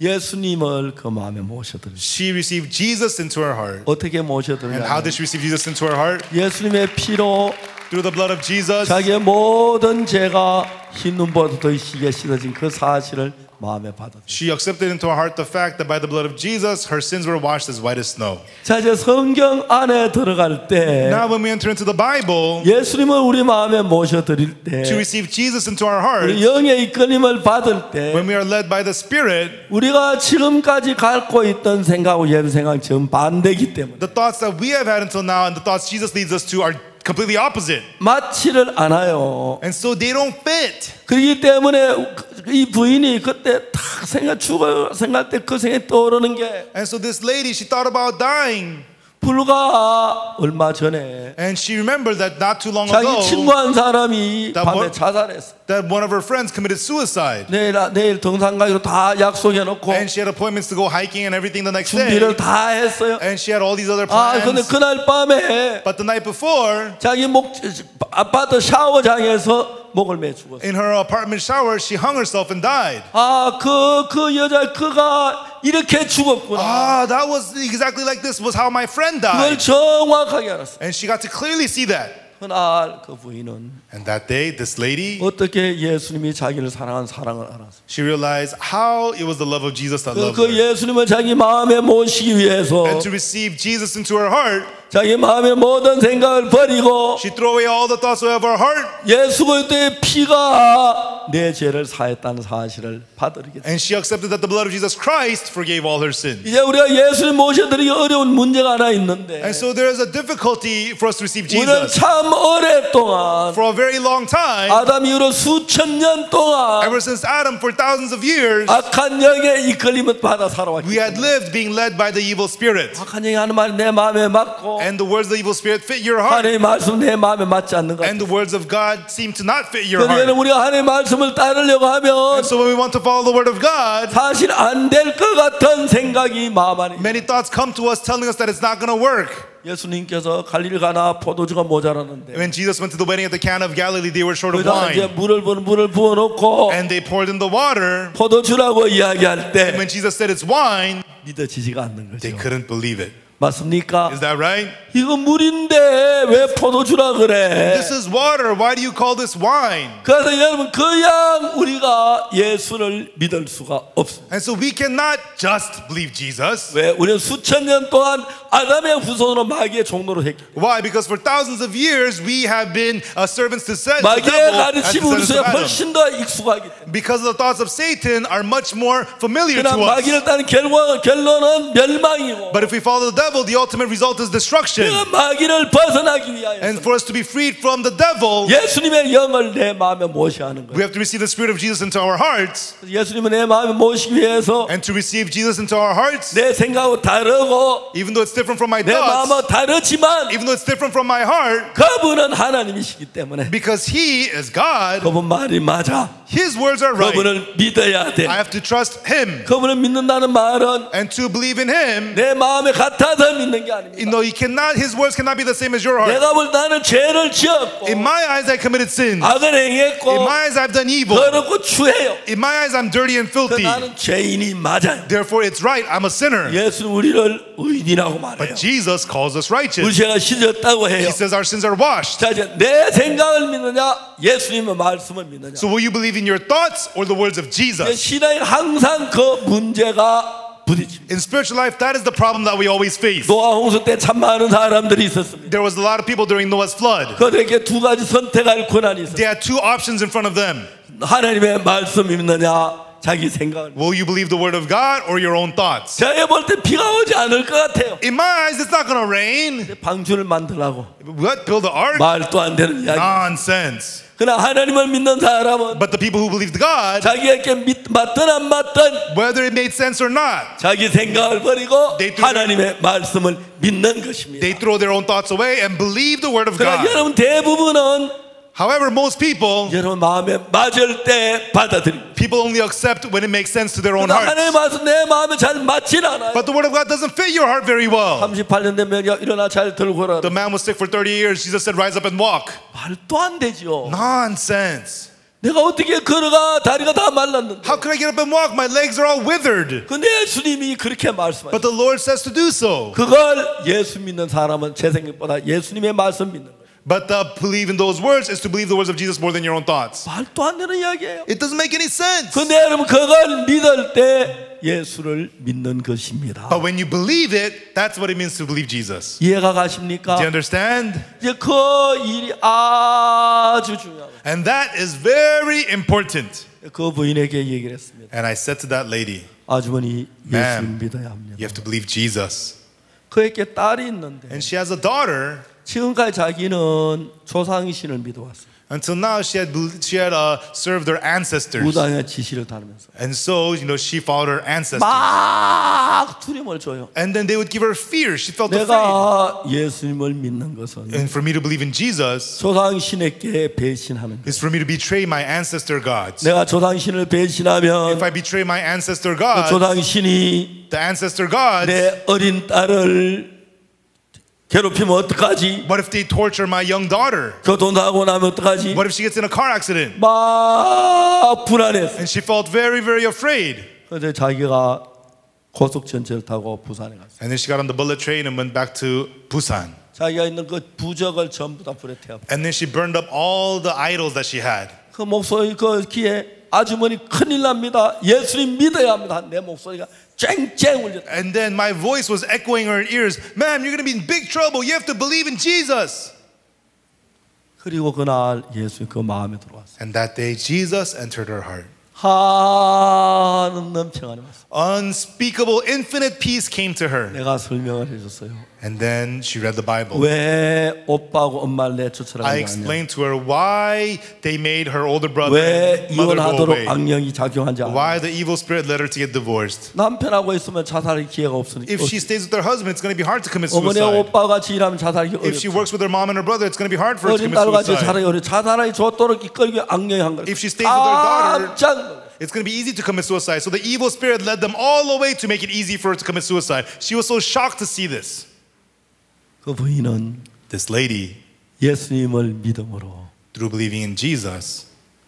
예수님을 그 마음에 모셔들었어요. she received Jesus into her heart. 어떻게 And how 모셔들었냐? did she receive Jesus into her heart? 예수님의 피로 Through the blood of Jesus. 자기의 모든 죄가 흰 눈보다 더 희게 씻어진 그 사실을 마음에 받았어요. She accepted into her heart the fact that by the blood of Jesus, her sins were washed as white as snow. 자, 이제 성경 안에 들어갈 때 Now, when we enter into the Bible, 예수님을 우리 마음에 모셔드릴 때 to receive Jesus into our heart, 우리 영의 이끌림을 받을 때 when we are led by the Spirit, 우리가 지금까지 갖고 있던 생각하고 예수 생각 전 반대이기 때문에 the thoughts that we have had until now and the thoughts Jesus leads us to are completely opposite. 맞지를 않아요. And so they don't fit. 그렇기 때문에 이 부인이 그때 탁 생각할 때 그 생각이 떠오르는 게 And so this lady, she thought about dying. 불과 얼마 전에 And she remembered that not too long 자기 ago, 친구 한 사람이 that 밤에 one- 자살했어. that one of her friends committed suicide. 내일 등산 가기로 다 약속해 놓고 And she had appointments to go hiking and everything the next day. 준비를 다 했어요. And she had all these other 근데 plans. 그날 밤에 But the night before, 자기 아파트 샤워장에서 목을 매 죽었어. in her apartment shower, she hung herself and died. 그 여자 그가 이렇게 죽었구나. That was exactly like this was how my friend 그걸 died. 정확하게 알았어. And she got to clearly see that. 그날 그 부인은 And that day, this lady, 어떻게 예수님이 자기를 사랑한 사랑을 알았어. she realized how it was the love of Jesus that loved 그 her. 예수님을 자기 마음에 모시기 위해서 And to receive Jesus into her heart, 자기 마음의 모든 생각을 버리고 she threw away all the thoughts of her heart. 예수 그리스도의 피가 내 죄를 사했다는 사실을 받아들이게 돼. And she accepted that the blood of Jesus Christ forgave all her sins. 이제 우리가 예수님 모셔드리기 어려운 문제가 하나 있는데 And so there is a difficulty for us to receive 우리는 Jesus. 참 오랫동안 For a very long time, 아담 이후로 수천 년 동안 ever since Adam, for thousands of years, 악한 영의 이끌림을 받아 살아왔기 we had 때문에 lived being led by the evil spirit. 악한 영이 하는 말이 내 마음에 맞고 And the words of the evil spirit fit your heart. 하나님의 말씀 내 마음에 맞지 않는 것 And 같아요. the words of God seem to not fit your 그러니까 heart. 우리가 하나님의 말씀을 따르려고 하면 And so when we want to follow the word of God, 사실 안 될 것 같은 생각이 마음 안에 many thoughts come to us telling us that it's not going to work. 예수님께서 갈릴 가나 포도주가 모자라는데 When Jesus went to the wedding at the Cana of Galilee, they were short of 거기다 이제 wine. 물을 부어놓고 And they poured in the water. 포도주라고 이야기할 때 When Jesus said it's wine, 믿어지지가 않는 they 거죠. couldn't believe it. 맞습니까? Is that right? 이거 물인데 왜 포도주라 그래? This is water. Why do you call this wine? 그래서 여러분 그냥 우리가 예수를 믿을 수가 없습니다. And so we cannot just believe Jesus. 왜? 우리는 수천 년 동안 아담의 후손으로 마귀의 종로로 했기 때문에. Why? Because for thousands of years we have been servants to the 마귀의 devil as 가르침이 우리 descendants 속에 of Adam. 훨씬 더 익숙하기 때문에. Because the thoughts of Satan are much more familiar 그러나 to us. 마귀를 따른 결론은 멸망이고. But if we follow the devil, the ultimate result is destruction. 그 마귀를 벗어나기 위하여 And for us to be freed from the devil, 예수님의 영을 내 마음에 모셔야 하는 we 거예요. have to receive the Spirit of Jesus into our hearts. 예수님을 내 마음에 모시기 위해서 And to receive Jesus into our hearts, 내 생각하고 다르고 even though it's different from my 내 thoughts, 마음은 다르지만 even though it's different from my heart, 그분은 하나님이시기 때문에 because He is God, 그분 말이 맞아. His words are right. 그분을 믿어야 돼. I have to trust Him. 그분을 믿는다는 말은 And to believe in Him, 내 마음에 같아서 믿는 게 아닙니다. you know, His words cannot be the same as your heart. 내가 볼 나는 죄를 지었고 In my eyes, I committed sins. 악을 In 행했고 my eyes, I've done evil. 더럽고 추해요. In my eyes, I'm dirty and 그 filthy. 나는 죄인이 맞아요. Therefore, it's right. I'm a sinner. 예수는 우리를 의인이라고 말해요. But Jesus calls us 우리 righteous. 죄가 씻었다고 해요. He says our sins are washed. 자, 이제 내 생각을 믿느냐 예수님의 말씀을 믿느냐. So will you believe in your thoughts or the words of Jesus? 신앙이 항상 그 문제가 부딪힙니다. In spiritual life, that is the problem that we always face. 노아 홍수 때 참 많은 사람들이 있었습니다. There was a lot of people during Noah's flood. 그들에게 두 가지 선택할 권한이 있었어요. They had two options in front of them. 하나님의 말씀 믿느냐 자기 생각을. Will you believe the word of God or your own thoughts? 제가 볼 때 비가 오지 않을 것 같아요. In my eyes, it's not going to rain. 방주를 만들라고 What? Build an ark? 말도 안 되는 이야기. Nonsense. 그러나 하나님을 믿는 사람은 But the people who believed God, 자기에게 맞든 안 맞든 whether it made sense or not, 자기 생각을 버리고 They do 하나님의 말씀을 믿는 것입니다. they throw their own thoughts away and believe the word of 그러나 God. 여러분 대부분은 However, most people 여러분 마음에 맞을 때 받아들입니다. only accept when it makes sense to their own 그러나 하나님의 hearts. 말씀 내 마음에 잘 맞진 않아요. But the word of God doesn't fit your heart very well. 38년 되면 일어나 잘 들고라. The man was sick for 30 years. Jesus said, rise up and walk. 말도 안 되죠. Nonsense. 내가 어떻게 걸어가 다리가 다 말랐는데. How can I get up and walk? My legs are all withered. 근데 예수님이 그렇게 말씀하셨어요. But the Lord says to do so. 그걸 예수 믿는 사람은 제 생각보다 예수님의 말씀 믿는 거예요. But to believe in those words is to believe the words of Jesus more than your own thoughts. 말도 안 되는 이야기예요. It doesn't make any sense. 근데 여러분 그걸 믿을 때 예수를 믿는 것입니다. But when you believe it, that's what it means to believe Jesus. 이해가 가십니까? Do you understand? 이제 그 일이 아주 중요해요. And that is very important. 그 부인에게 얘기를 했습니다. And I said to that lady, 아주머니 예수를 Ma'am, 믿어야 합니다. you have to believe Jesus. 그에게 딸이 있는데 And she has a daughter. 지금까지 자기는 조상신을 믿어왔어요. Until now, she had served her ancestors. 무당의 지시를 따르면서 And so, she followed her ancestors. 막 두려움을 줘요. And then they would give her fear. She felt afraid. 내가 예수님을 믿는 것은 And for me to believe in Jesus 조상신에게 배신하는 거예요. is for me to betray my ancestor gods. 내가 조상신을 배신하면 If I betray my ancestor 그 gods, 조상신이 the ancestor gods, 내 어린 딸을 괴롭히면 어떡하지? what if they torture my young daughter? 교통사고 나면 어떡하지? What if she gets in a car accident? 막 불안했어. And she felt very, very afraid. 그런데 자기가 고속전철을 타고 부산에 갔어요. And then she got on the bullet train and went back to Busan. 자기가 있는 그 부적을 전부 다 불에 태워. And then she burned up all the idols that she had. 그 목소리 그 귀에 아주머니 큰일 납니다. 예수님 믿어야 합니다. 내 목소리가 쨍쨍 울렸다. And then my voice was echoing her ears. Ma'am, you're going to be in big trouble. You have to believe in Jesus. 그리고 그날 예수님 그 마음에 들어왔어요. And that day, Jesus entered her heart. 한음 넘쳐가는 왔어요. Unspeakable, infinite peace came to her. 내가 설명을 해줬어요. And then she read the Bible. 왜 오빠하고 엄마를 I 내쫓으라고 하냐? explained to her why they made her older brother 왜 and mother go 이혼하도록 away. 악령이 작용한지 알아요. Why the evil spirit led her to get divorced. 남편하고 있으면 자살할 기회가 없으니까. If she stays with her husband, it's going to be hard to commit 어머니와 suicide. 오빠 같이 일하면 자살하기 If she 어렵죠. works with her mom and her brother, it's going to be hard for her to 어린 commit 딸 같이 suicide. 자살하기 어렵죠. 자살하기 좋도록 이끌기 악령이 한 거예요. If she stays with her daughter, 깜짝 놀랐어요. it's going to be easy to commit suicide. So the evil spirit led them all the way to make it easy for her to commit suicide. She was so shocked to see this. 그 부인은 This lady, 예수님을 믿음으로 through believing in Jesus,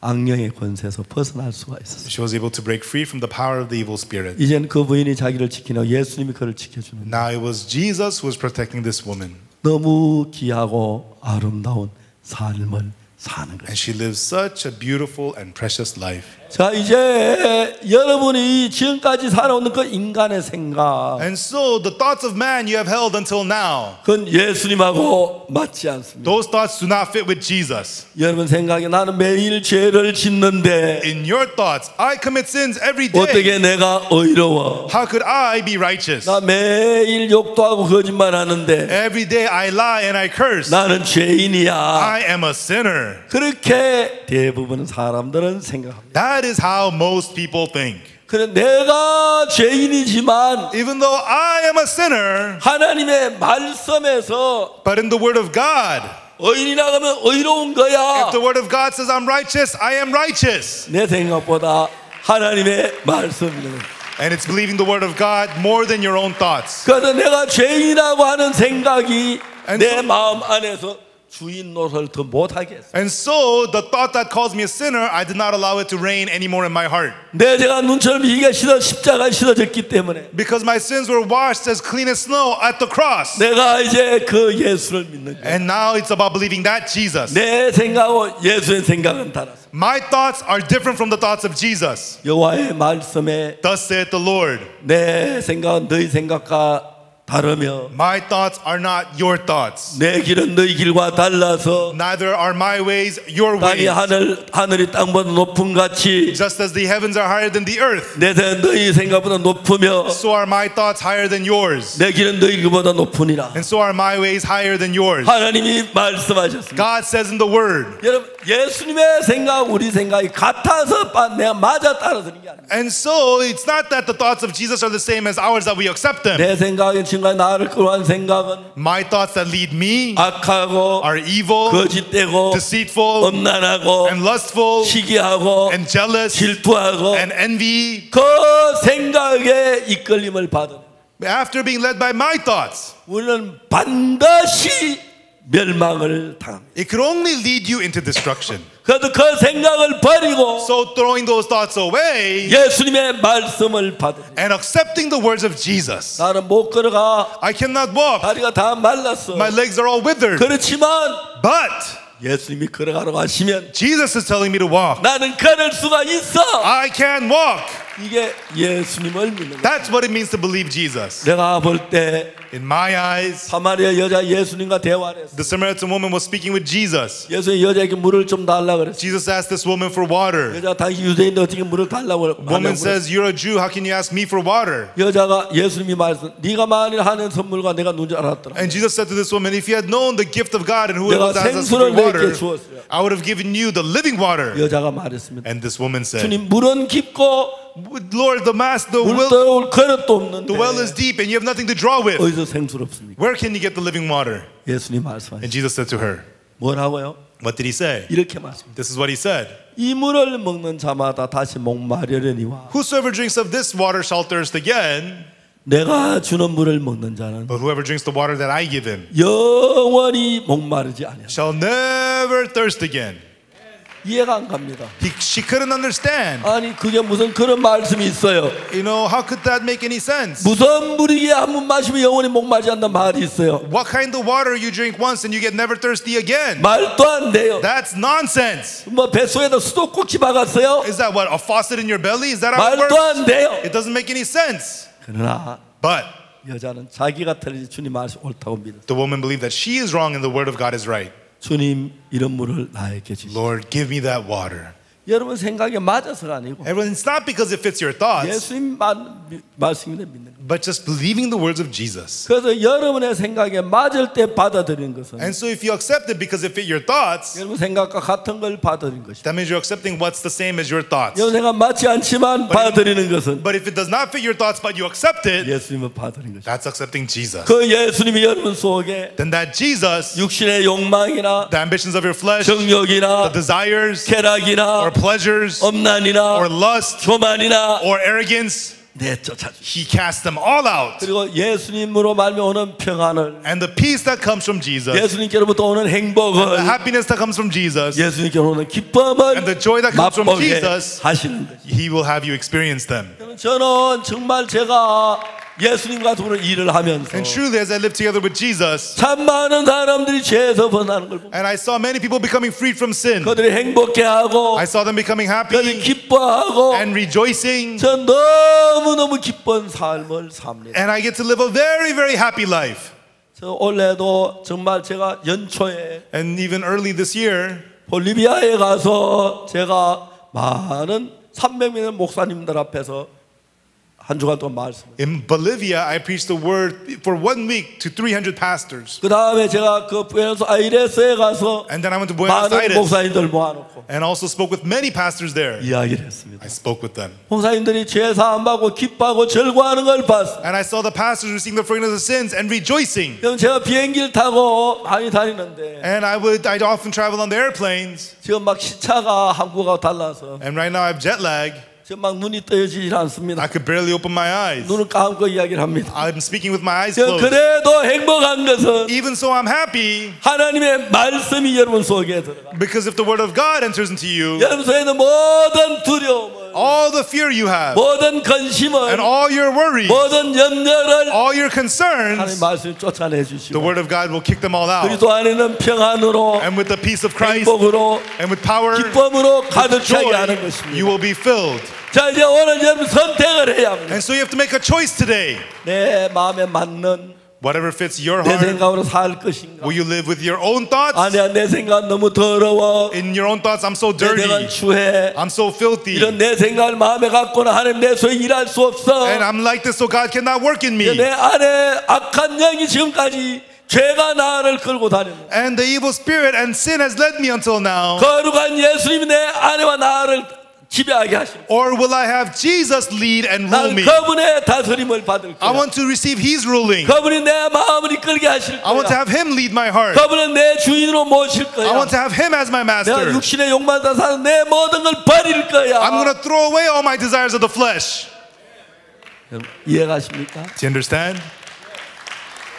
악령의 권세에서 벗어날 수가 있었어요. She was able to break free from the power of the evil spirit. 이제는 그 부인이 자기를 지키는 예수님이 그를 지켜주는 Now it was Jesus who was protecting this woman. 너무 귀하고 아름다운 삶을 사는 거예요. And she lives such a beautiful and precious life. 자, 이제 여러분이 지금까지 살아오는 그 인간의 생각, And so the thoughts of man you have held until now, 그건 예수님하고 맞지 않습니다. those thoughts do not fit with Jesus. 여러분 생각에 나는 매일 죄를 짓는데 In your thoughts, I commit sins every day. 어떻게 내가 의로워? How could I be righteous? 나 매일 욕도 하고 거짓말하는데 Every day I lie and I curse. 나는 죄인이야. I am a sinner. 그렇게 대부분 사람들은 생각합니다. That is how most people think. 그래 내가 죄인이지만 Even though I am a sinner, 하나님의 말씀에서 but in the Word of God, 의인이라 하면 의로운 거야. if the Word of God says I'm righteous, I am righteous. 내 생각보다 하나님의 말씀이는. And it's believing the Word of God more than your own thoughts. 그래서 내가 죄인이라고 하는 생각이 And 내 so- 마음 안에서 주인 노릇을 더 못하게 했어. And so the thought that calls me a sinner, I did not allow it to reign anymore in my heart. 내 죄가 눈처럼 이게 십자가에 씻어졌기 때문에 Because my sins were washed as clean as snow at the cross. 내가 이제 그 예수를 믿는 거야. And now it's about believing that Jesus. 내 생각하고 예수의 생각은 달라서. My thoughts are different from the thoughts of Jesus. 여호와의 말씀에 Thus saith the Lord. 내 생각은 너희 생각과 다르며 My thoughts are not your thoughts. 내 길은 너희 길과 달라서 Neither are my ways your 땅이 ways. 하늘이 땅보다 높음 같이 Just as the heavens are higher than the earth, 내 생각은 너희 생각보다 높으며 so are my thoughts higher than yours. 내 길은 너희 길보다 높으니라. And so are my ways higher than yours. 하나님이 말씀하셨습니다. God says in the Word. 여러분 예수님의 생각 우리 생각이 같아서 내가 맞아 따라서는 게 아니에요. And so it's not that the thoughts of Jesus are the same as ours that we accept them. 내 생각에 지금까지 나를 끌어간 생각은 My thoughts that lead me 악하고 are evil, 거짓되고 deceitful, 엄난하고 and lustful, 시기하고 and jealous, 질투하고 and envy. 그 생각에 이끌림을 받은 After being led by my thoughts, 우리는 반드시 멸망을 당합니다. it could only lead you into destruction. 그래도 그 생각을 버리고 So throwing those thoughts away 예수님의 말씀을 받으니 and accepting the words of Jesus. 나는 못 걸어가. I cannot walk. 다리가 다 말랐어. My legs are all withered. 그렇지만 But 예수님이 걸어가라고 하시면 Jesus is telling me to walk. 나는 걸을 수가 있어. I can walk. 이게 예수님을 믿는 거야. That's what it means to believe Jesus. 내가 볼 때 In my eyes, 사마리아 여자 예수님과 대화를 했어. the Samaritan woman was speaking with Jesus. 예수님 여자에게 물을 좀 달라 그랬어. Jesus asked this woman for water. 여자 당신 유대인데 어떻게 물을 달라고 Woman 하냐고 says, "You're a Jew. How can you ask me for water?" 여자가 예수님이 말씀 네가 만일 하는 선물과 내가 누군 줄 알았더라. And Jesus said to this woman, "If you had known the gift of God and who it 내가 was that asked 생수를 for water, 내게 주었어요. I would have given you the living water." 여자가 말했습니다. And this woman said, 주님 물은 깊고 "Lord, the 물도 그릇도 없는데 the well is deep, and you have nothing to draw with. 어디서 생수를 없습니까? Where can you get the living water?" 예수님 말씀하셨어요. And Jesus said to her, 뭐라고요? "What did he say?" 이렇게 말씀합니다. This is what he said. 이 물을 먹는 자마다 다시 목마르려니와 "Whosoever drinks of this water shall thirst again, 내가 주는 물을 먹는 자는 but whoever drinks the water that I give him 영원히 목마르지 아니하리라. shall never thirst again." 이해가 안 갑니다. She couldn't understand. 아니 그게 무슨 그런 말씀이 있어요. You know, how could that make any sense? 무슨 물이기에 한 번 마시면 영원히 목마르지 않는 말이 있어요. What kind of water you drink once and you get never thirsty again? 말도 안 돼요. That's nonsense. 뭐 뱃속에다 수도꼭지 박았어요? Is that what, a faucet in your belly? Is that how it 말도 works? 안 돼요. It doesn't make any sense. 그러나 But 여자는 자기가 틀리지 주님 말씀 옳다고 믿었어요. the woman believed that she is wrong and the word of God is right. 주님 이런 물을 나에게 주시오. Lord, give me that water. 여러분 생각에 맞아서가 아니고 Everyone, it's not because it fits your thoughts, 예수님 말씀인데 믿는 거예요. but just believing the words of Jesus. 그래서 여러분의 생각에 맞을 때 받아들이는 것은 And so if you accept it because it fit your thoughts, 여러분 생각과 같은 걸 받아들이는 것입니다. that means you're accepting what's the same as your thoughts. 여러분 생각 맞지 않지만 받아들이는 것은 But if it does not fit your thoughts, but you accept it, 예수님을 받아들이는 것입니다. that's accepting Jesus. 그 예수님이 여러분 속에 Then that Jesus, 육신의 욕망이나 the ambitions of your flesh, 정욕이나 the desires, 쾌락이나 or pleasures, 엄난이나 or lust, 교만이나 or arrogance, 내쫓아주시고 He cast them all out. 그리고 예수님으로 말미암아 오는 평안을 And the peace that comes from Jesus, 예수님께로부터 오는 the 행복을 happiness that comes from Jesus, 예수님께로 오는 기쁨을 and the joy that comes from 맛보게 Jesus, 하시는 거죠. He will have you experience them. 저는 정말 제가 예수님과 둘을 일을 하면서 And truly, as I lived together with Jesus, 참 많은 사람들이 죄에서 벗어나는 걸 보고 and I saw many people becoming freed from sin, 그들이 행복해하고 I saw them becoming 그들이 happy 기뻐하고 and rejoicing, 전 너무너무 기쁜 삶을 삽니다. and I get to live a very, very happy life. 저 올해도 정말 제가 연초에 And even early this year, 볼리비아에 가서 제가 많은 300명의 목사님들 앞에서 한 주간 동안 말씀을. in Bolivia, I preached the word for 1 week to 300 pastors. 그 다음에 제가 그 부에노스아이레스에 가서 And then I went to Buenos 많은 Aires 목사님들 모아놓고 and also spoke with many pastors there. 이야기를 했습니다. I spoke with them. 목사님들이 죄 사함받고 기뻐하고 절구하는 걸 봤습니다. And I saw the pastors receiving the forgiveness of sins and rejoicing. 그럼 제가 비행기를 타고 많이 다니는데 And I'd often travel on the airplanes. 지금 막 시차가 한국하고 달라서 And right now I have jet lag. 지금 막 눈이 떠지질 않습니다. I could barely open my eyes. 눈을 감고 이야기를 합니다. I'm speaking with my eyes closed. 그래도 행복한 것은 Even so, I'm happy 하나님의 말씀이 여러분 속에 들어가. because if the word of God enters into you, 여러분 속에 있는 모든 두려움을, all the fear you have 모든 근심을, and all your worries, 모든 염려를 all your 하나님 concerns, 말씀이 쫓아내 the 주시고 word of God will kick them all out. 그리스도 안에는 평안으로 And with the peace of Christ 행복으로 and with power, 기쁨으로 가득 차게 joy, 하는 you 것입니다. will be filled. 자 이제 오늘 여러분 선택을 해야 합니다. And so you have to make a choice today. 내 마음에 맞는 Whatever fits your 내 heart, 생각으로 살 것인가? will you live with your own thoughts? 아니야 내 생각 너무 더러워. In your own thoughts, I'm so 내가 dirty. 추해. I'm so filthy. 이런 내 생각을 마음에 갖고는 하나님 내 속에 일할 수 없어. And I'm like this, so God cannot work in me. 내 안에 악한 영이 지금까지 죄가 나를 끌고 다니는 And the evil spirit and sin has led me until now. 거룩한 예수님이 내 안에와 나를 지배하게 하시는 Or will I have Jesus lead and rule 난 me? 그분의 다스림을 받을 I 거야. want to receive His ruling. 그분이 내 마음을 이끌게 하실 I want to 거야. have Him lead my heart. 그분은 내 주인으로 모실 I 거야. want to have Him as my 내가 master. 육신의 욕만 다 사는 내 모든 걸 버릴 거야. I'm going to throw away all my desires of the flesh. 여러분, 이해가십니까? Do you understand?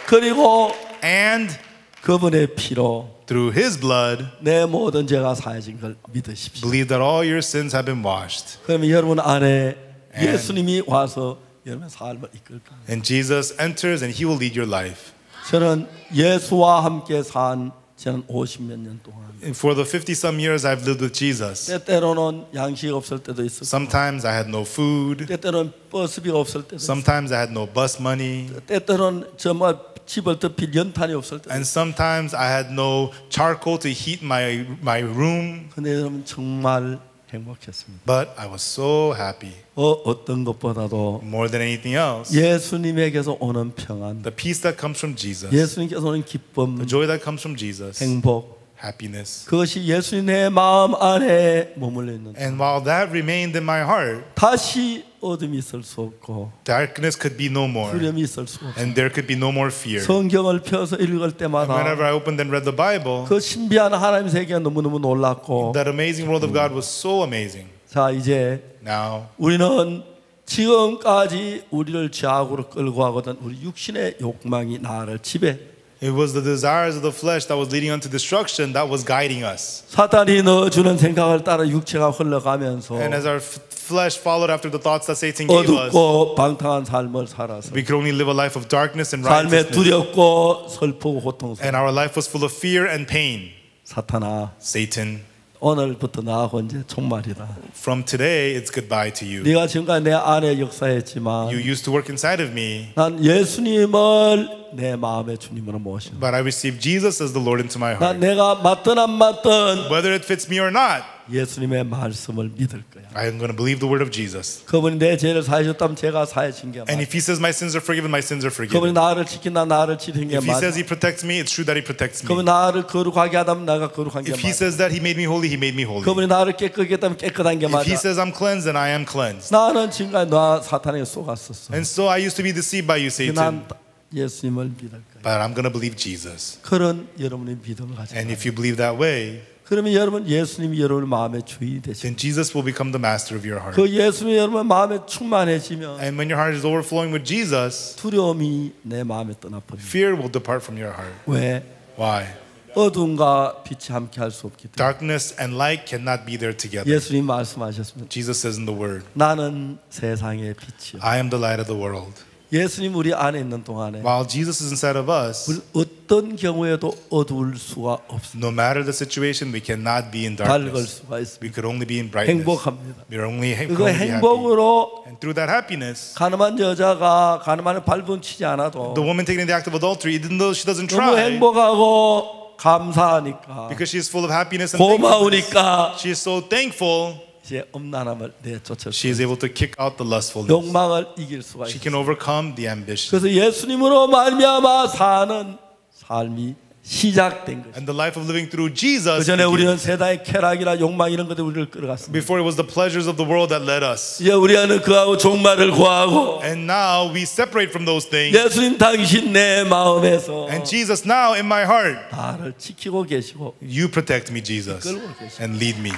그리고 And 그분의 피로 through His blood, 내 모든 죄가 사해진 걸 믿으십시오. believe that all your sins have been washed. 그러면 여러분 안에 예수님이 와서 여러분의 삶을 이끌 거예요. And Jesus enters and He will lead your life. 저는 예수와 함께 산 저는 50몇 년 동안 And for the 50-some years I've lived with Jesus, 때때로는 양식 없을 때도 있었고 sometimes I had no food. 때때로는 버스비가 없을 때도 있었고 Sometimes I had no bus money. 때때로는 정말 집을 덮일 연탄이 없을 때도 있었고 And sometimes I had no charcoal to heat my room. 근데 여러분 정말 행복했습니다. But I was so happy. 어떤 것보다도 More than anything else, 예수님에게서 오는 평안, the peace that comes from Jesus, 예수님께서 오는 기쁨, the joy that comes from Jesus, 행복, happiness. 그것이 예수님의 마음 안에 머물러 있는 And while that remained in my heart, 다시 어둠이 있을 수 없고 darkness could be no more. 두려움이 있을 수 없고 And there could be no more fear. 성경을 펴서 읽을 And 때마다 whenever I opened and read the Bible, 그 신비한 하나님 세계가 너무너무 놀랍고 that amazing world of God was so amazing. 자 이제 Now, 우리는 지금까지 우리를 죄악으로 끌고 가거든 우리 육신의 욕망이 나를 지배 it was the desires of the flesh that was leading unto destruction that was guiding us. 사탄이 넣어주는 생각을 따라 육체가 흘러가면서 And as our flesh followed after the thoughts that Satan gave us, 어둡고 방탕한 삶을 살아서 we could only live a life of darkness and 삶에 righteousness. 두렵고 슬프고 고통스러워 And our life was full of fear and pain. 사탄아 Satan, 오늘부터 나하고 이제 종말이다. from today, it's goodbye to you. 네가 지금까지 내 안에 역사했지만 You used to work inside of me, 난 예수님을 내 마음의 주님으로 모신다. but I received Jesus as the Lord into my 난 heart. 내가 맞든 안 맞든 Whether it fits me or not, 예수님의 말씀을 믿을 거야. I am going to believe the word of Jesus. 그분이 내 죄를 사하셨다면 제가 사해진 게 And 맞아. if He says my sins are forgiven, my sins are 그분이 forgiven. 나를 지킨다 나를 지키는 게 If He 맞아. says He protects me, it's true that He protects me. 그분이 나를 거룩하게 하다면 내가 거룩한 게 If He 맞아. says that He made me holy, He made me holy. 그분이 나를 깨끗하게 했다면 깨끗한 게 If He 맞아. says I'm cleansed, then I am cleansed. 나는 지금까지 나 사탄에게 속았었어. And so I used to be deceived by you, 난 Satan. 예수님을 믿을 거야. but I'm going to believe Jesus. 그런 여러분의 믿음을 가지고 And if you believe that way, 그러면 여러분 예수님이 여러분의 마음의 주인이 되시고 then Jesus will become the master of your heart. 그 예수님이 여러분의 마음에 충만해지면 And when your heart is overflowing with Jesus, 두려움이 내 마음에 떠나버립니다. fear will depart from your heart. 왜? Why? 어둠과 빛이 함께 할 수 없기 때문에. Darkness and light cannot be there together. 예수님 말씀하셨습니다. Jesus says in the word, 나는 세상의 빛이요. I am the light of the world. 예수님 우리 안에 있는 동안에 While Jesus is inside of us, 우리 어떤 경우에도 어두울 수가 없습니다. no matter the situation, we cannot be in 밝을 darkness. 수가 있습니다. We could only be in brightness. 행복합니다. We are only 그 happy. 행복으로 And through that happiness, 가늠한 여자가 가늠한 발분 치지 않아도 the woman taking the act of adultery, even though she doesn't 너무 try, 행복하고 감사하니까 because she is full of happiness and thankfulness, 고마우니까 she is so thankful, 이제 엄란함을 she 내쫓았어요. is able to kick out the lustfulness. 욕망을 이길 수가 She 있어요. can overcome the ambition. 그래서 예수님으로 말미암아 사는 삶이 시작된 거죠. And the life of living through 그 Jesus, 전에 begins. 우리는 세상의 쾌락이나 욕망 이런 것들 우리를 끌어갔습니다. Before it was the pleasures of the world that led us. 이제 우리는 그하고 종말을 구하고 And now we separate from those things. 예수님 당신 내 마음에서 And Jesus, now in my heart, 나를 지키고 계시고 you protect me, Jesus, 이끌고 계시고. and lead me.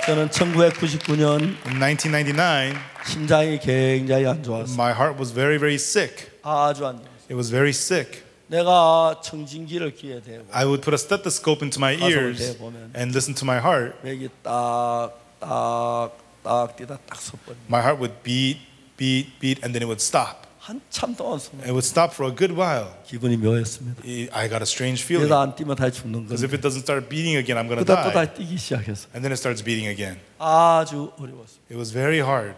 저는 1999년 In 1999, 심장이 굉장히 안 좋았어요. my heart was very, very sick. 아주 안 좋았어요. It was very sick. 내가 청진기를 귀에 대고 I would put a stethoscope into my ears and listen to my heart. 맥이 딱딱딱 뛰다 딱 섰거든요. My heart would beat, beat, beat, and then it would stop. 한참 동안 섰어요. It would stop for a good while. 기분이 묘했습니다. I got a strange feeling. 그래서 안 뛰면 다시 죽는 Because if 건데 it doesn't start beating again, I'm going to 그러다 또 die. 다시 뛰기 시작했어요. And then it starts beating again. 아주 어려웠어요. It was very hard.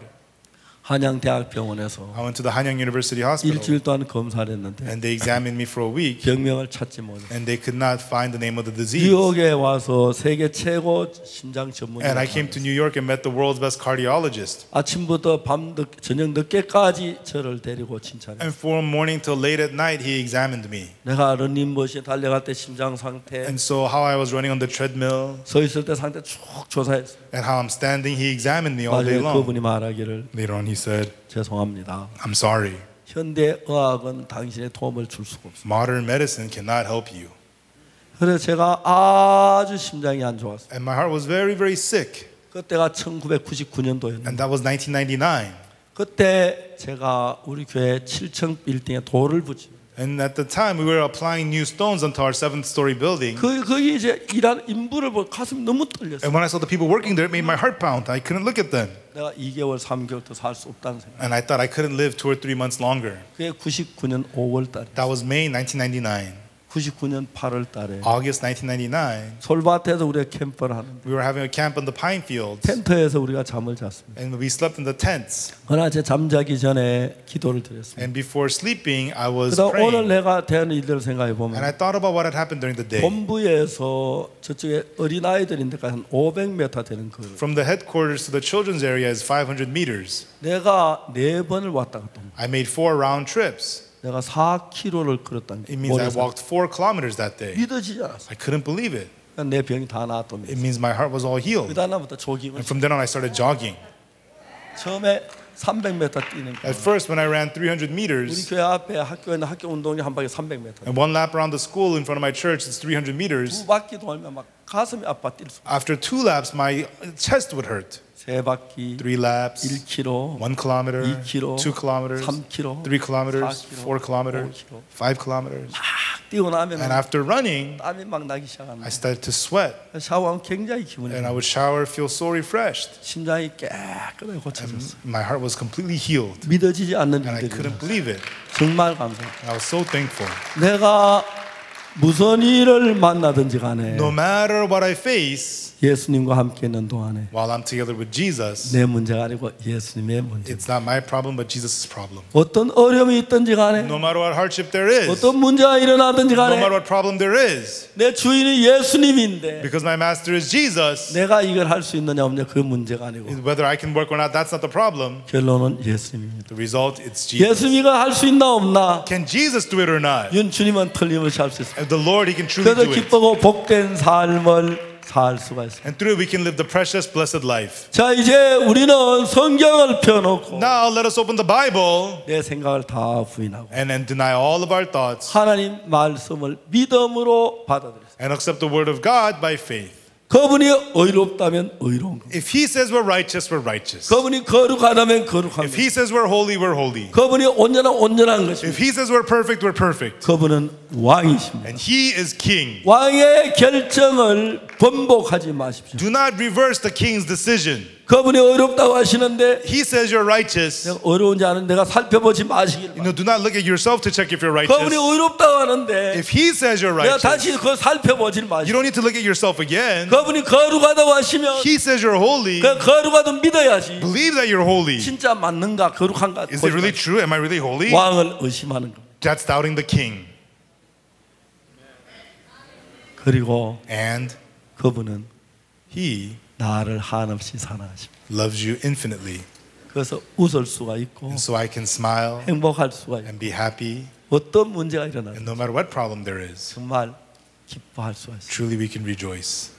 한양대학병원에서 I went to the Hanyang University Hospital, 일주일 동안 검사를 했는데 and they examined me for a week, 병명을 찾지 못했어요. and they could not find the name of the disease. 뉴욕에 와서 세계 최고 심장 And I came 전문의가 to New York and met the world's best cardiologist. 아침부터 저녁 늦게까지 저를 데리고 진찰했어요. And from morning till late at night, he examined me. 내가 런닝머신에 달려갈 때 심장 상태, And so how I was running on the treadmill 서 있을 때 상태 쭉 조사했어요. and how I'm standing, he examined me all day 나중에 long. 그분이 말하기를 Later on, he said, 죄송합니다. I'm sorry. 현대 의학은 당신의 도움을 줄 수가 없어요. Modern medicine cannot help you. 그래서 제가 아주 심장이 안 좋았어요. And my heart was very, very sick. 그때가 1999년도였는데 And that was 1999. 그때 제가 우리 교회 7층 빌딩에 돌을 붙이고 And at the time, we were applying new stones onto our 7th story building. 거기 이제 일하는 인부를 보고 가슴이 너무 떨렸어요. And when I saw the people working there, it made my heart pound. I couldn't look at them. 내가 2개월, 3개월 더 살 수 없다는 생각. And I thought I couldn't live 2 or 3 months longer. 그게 99년 5월 달에. That was May 1999. 99년 8월 달에 August 1999, 솔밭에서 우리가 캠프를 하는데 we were having a camp on the pine fields. 텐트에서 우리가 잠을 잤습니다. And we slept in the tents. 그러나 제 잠자기 전에 기도를 드렸습니다. And before sleeping, I was 그래서 오늘 praying. 내가 대한 일들을 생각해 And 보면 I thought about what had happened during the day. 본부에서 저쪽에 어린아이들인데까지 한 500m 되는 거리. From the headquarters to the children's area is 500 meters. 내가 4번을 왔다 갔다 옵니다. I made 4 round trips. 내가 4km를 걸었다는 It means I 거예요. walked 4 kilometers that day. 믿어지지 않았어. I couldn't believe it. 내 병이 다 It 나았답니다. means my heart was all healed. 그다음부터 조깅을 And from then on, I started jogging. 처음에 300m 뛰는 거. At first, when I ran 300 우리 meters, 교회 앞에 학교에 있는 학교 운동이 한 바퀴 300m. and one lap around the school in front of my church is 300 meters. 두 바퀴 돌면 막 가슴이 아파 뛸 수. After 2 laps, my chest would hurt. 세 바퀴 3 laps, 1km, 1 kilometer, 2 km, 2 kilometers, 3km, 3 kilometers, 4 4 kilometers, 5 kilometers. 뛰고 나면 And after running, 땀이 막 나기 시작합니다. I started to sweat. 샤워하면 굉장히 기분이 And I 좋아요. would shower, feel so refreshed. 심장이 깨끗하게 고쳐졌어. My heart was completely healed. 믿어지지 않는 And I 일들이 couldn't believe it. 정말 감사해요. And I was so thankful. 내가 무슨 일을 만나든지 간에 No matter what I face, 예수님과 함께 있는 동안에 while I'm together with Jesus, 내 문제가 아니고 예수님의 문제. it's not my problem, but Jesus' problem. 어떤 어려움이 있든지 간에 No matter what hardship there is, 어떤 문제가 일어나든지 no matter 간에 what problem there is, 내 주인이 예수님인데 because my master is Jesus, 내가 이걸 할 수 있느냐 없느냐 그 문제가 아니고 whether I can work or not, that's not the problem. 결론은 예수님입니다. The result, it's Jesus. 예수님이 할 수 있나 없나 Can Jesus do it or not? 이건 주님은 틀림없이 할 수 있어요. The Lord, He can truly 그래서 do it. 기쁘고 복된 삶을 살 수가 있습니다. And through it we can live the precious, blessed life. 자, 이제 우리는 성경을 펴놓고 Now let us open the Bible 내 생각을 다 부인하고 and then deny all of our thoughts 하나님 말씀을 믿음으로 받아들였습니다. and accept the word of God by faith. 그분이 의롭다면 의로운 겁니다. If he says we're righteous. 그분이 거룩하다면 거룩한 If 겁니다. he says we're holy. 그분이 온전한 If 것입니다. he says we're perfect. 그분은 왕이십니다. And he is king. 왕의 결정을 번복하지 마십시오. Do not reverse the king's decision. 그분이 어렵다고 하시는데 He says you're righteous. 내가 어려운지 아는데 내가 살펴보지 마시길 바랍니다. Do not look at yourself to check if you're 그분이 righteous. 의롭다고 하는데 If he says you're 내가 righteous, 다시 그거 살펴보지 you 마시고 don't need to look at yourself again. 그분이 거룩하다고 하시면 He says you're holy. 그 거룩하다고 믿어야지 Believe that you're holy. 진짜 맞는가 거룩한가 Is it really true? Am I really holy? 왕을 의심하는 것. That's doubting the king. 그리고 And 그분은 he 나를 한없이 사랑하십니다. loves you infinitely. 그래서 웃을 수가 있고 And so I can smile 행복할 수가 있고 and be happy. 어떤 문제가 일어나도 And no matter what problem there is, 정말 기뻐할 수가 있어요. truly we can rejoice.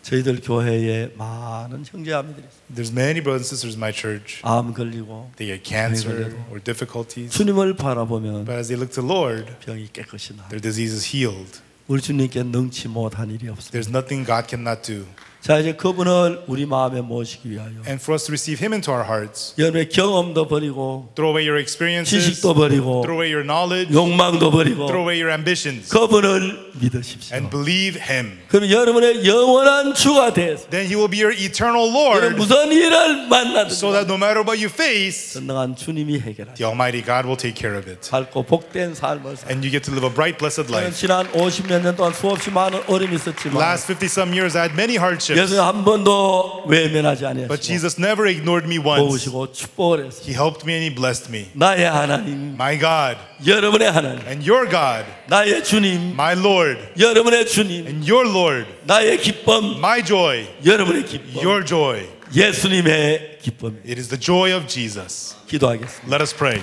저희들 교회에 많은 형제자매들이 있어요. There's many brothers and sisters in my church. 암 걸리고 They get cancer or difficulties. 주님을 바라보면 But as they look to the Lord, 병이 깨끗이 나. their disease is healed. 우리 주님께 능치 못한 일이 없어요. There's nothing God cannot do. 자, 이제 그분을 우리 마음에 모시기 위하여 And for us to receive Him into our hearts, 여러분의 경험도 버리고 throw away your experiences, 지식도 버리고 throw away your knowledge, 욕망도 버리고 throw away your ambitions, 그분을 믿으십시오. and believe Him. 그럼 여러분의 영원한 주가 돼서 Then He will be your eternal 여러분 Lord, 무슨 일을 만나든 so that no matter what you face, 전능한 주님이 해결하시고 the Almighty God will take care of it. 밝고 복된 삶을 살고 And you get to live a bright, blessed life. 지난 50몇 년 동안 수없이 많은 어려움이 있었지만 Last 50-some years, I had many hardships, 예수님 한 번도 외면하지 but 아니하시고 Jesus never ignored me once. 도우시고 축복을 했어요. He helped me and He blessed me. 나의 하나님, My God 여러분의 하나님, and your God, 나의 주님, my Lord 여러분의 주님, and your Lord, 나의 기쁨, my joy, 여러분의 기쁨, your joy. 예수님의 기쁨. It is the joy of Jesus. 기도하겠습니다. Let us pray.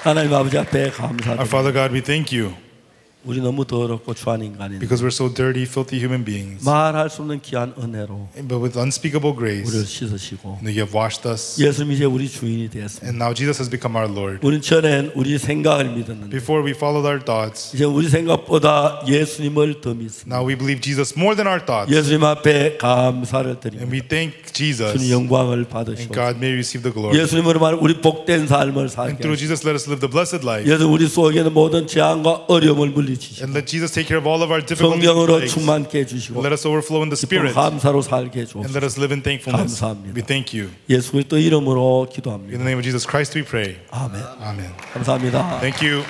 하나님 아버지 앞에 Our 감사드립니다. Father God, we thank you 우리 너무 더럽고 추한 인간인데 because we're so dirty, filthy human beings. 말할 수 없는 귀한 은혜로 But with unspeakable 우리를 grace, 씻으시고 you have washed us. 예수님이 이제 우리 주인이 되었습니다. And now Jesus has become our Lord. 우리는 전엔 우리 생각을 믿었는데 Before we followed our thoughts, 이제 우리 생각보다 예수님을 더 믿습니다. now we believe Jesus more than our thoughts. 예수님 앞에 감사를 드립니다. And we thank 주님 Jesus. 영광을 And 받으시고 God may receive the glory. 예수님으로 말 우리 복된 삶을 살게 And through 하시고 Jesus, let us live the blessed life. 예수 우리 속에는 모든 재앙과 어려움을 물리치시고 And let Jesus take care of all of our difficulties. 성령으로 And 충만케 해주시고 let us overflow in the 기쁨 Spirit. 감사로 살게 And 해주옵소서. let us live in thankfulness. 감사합니다. We thank you. 예수 그리스도 이름으로 In 기도합니다. the name of Jesus Christ we pray. 아멘. Amen. 감사합니다. Thank you.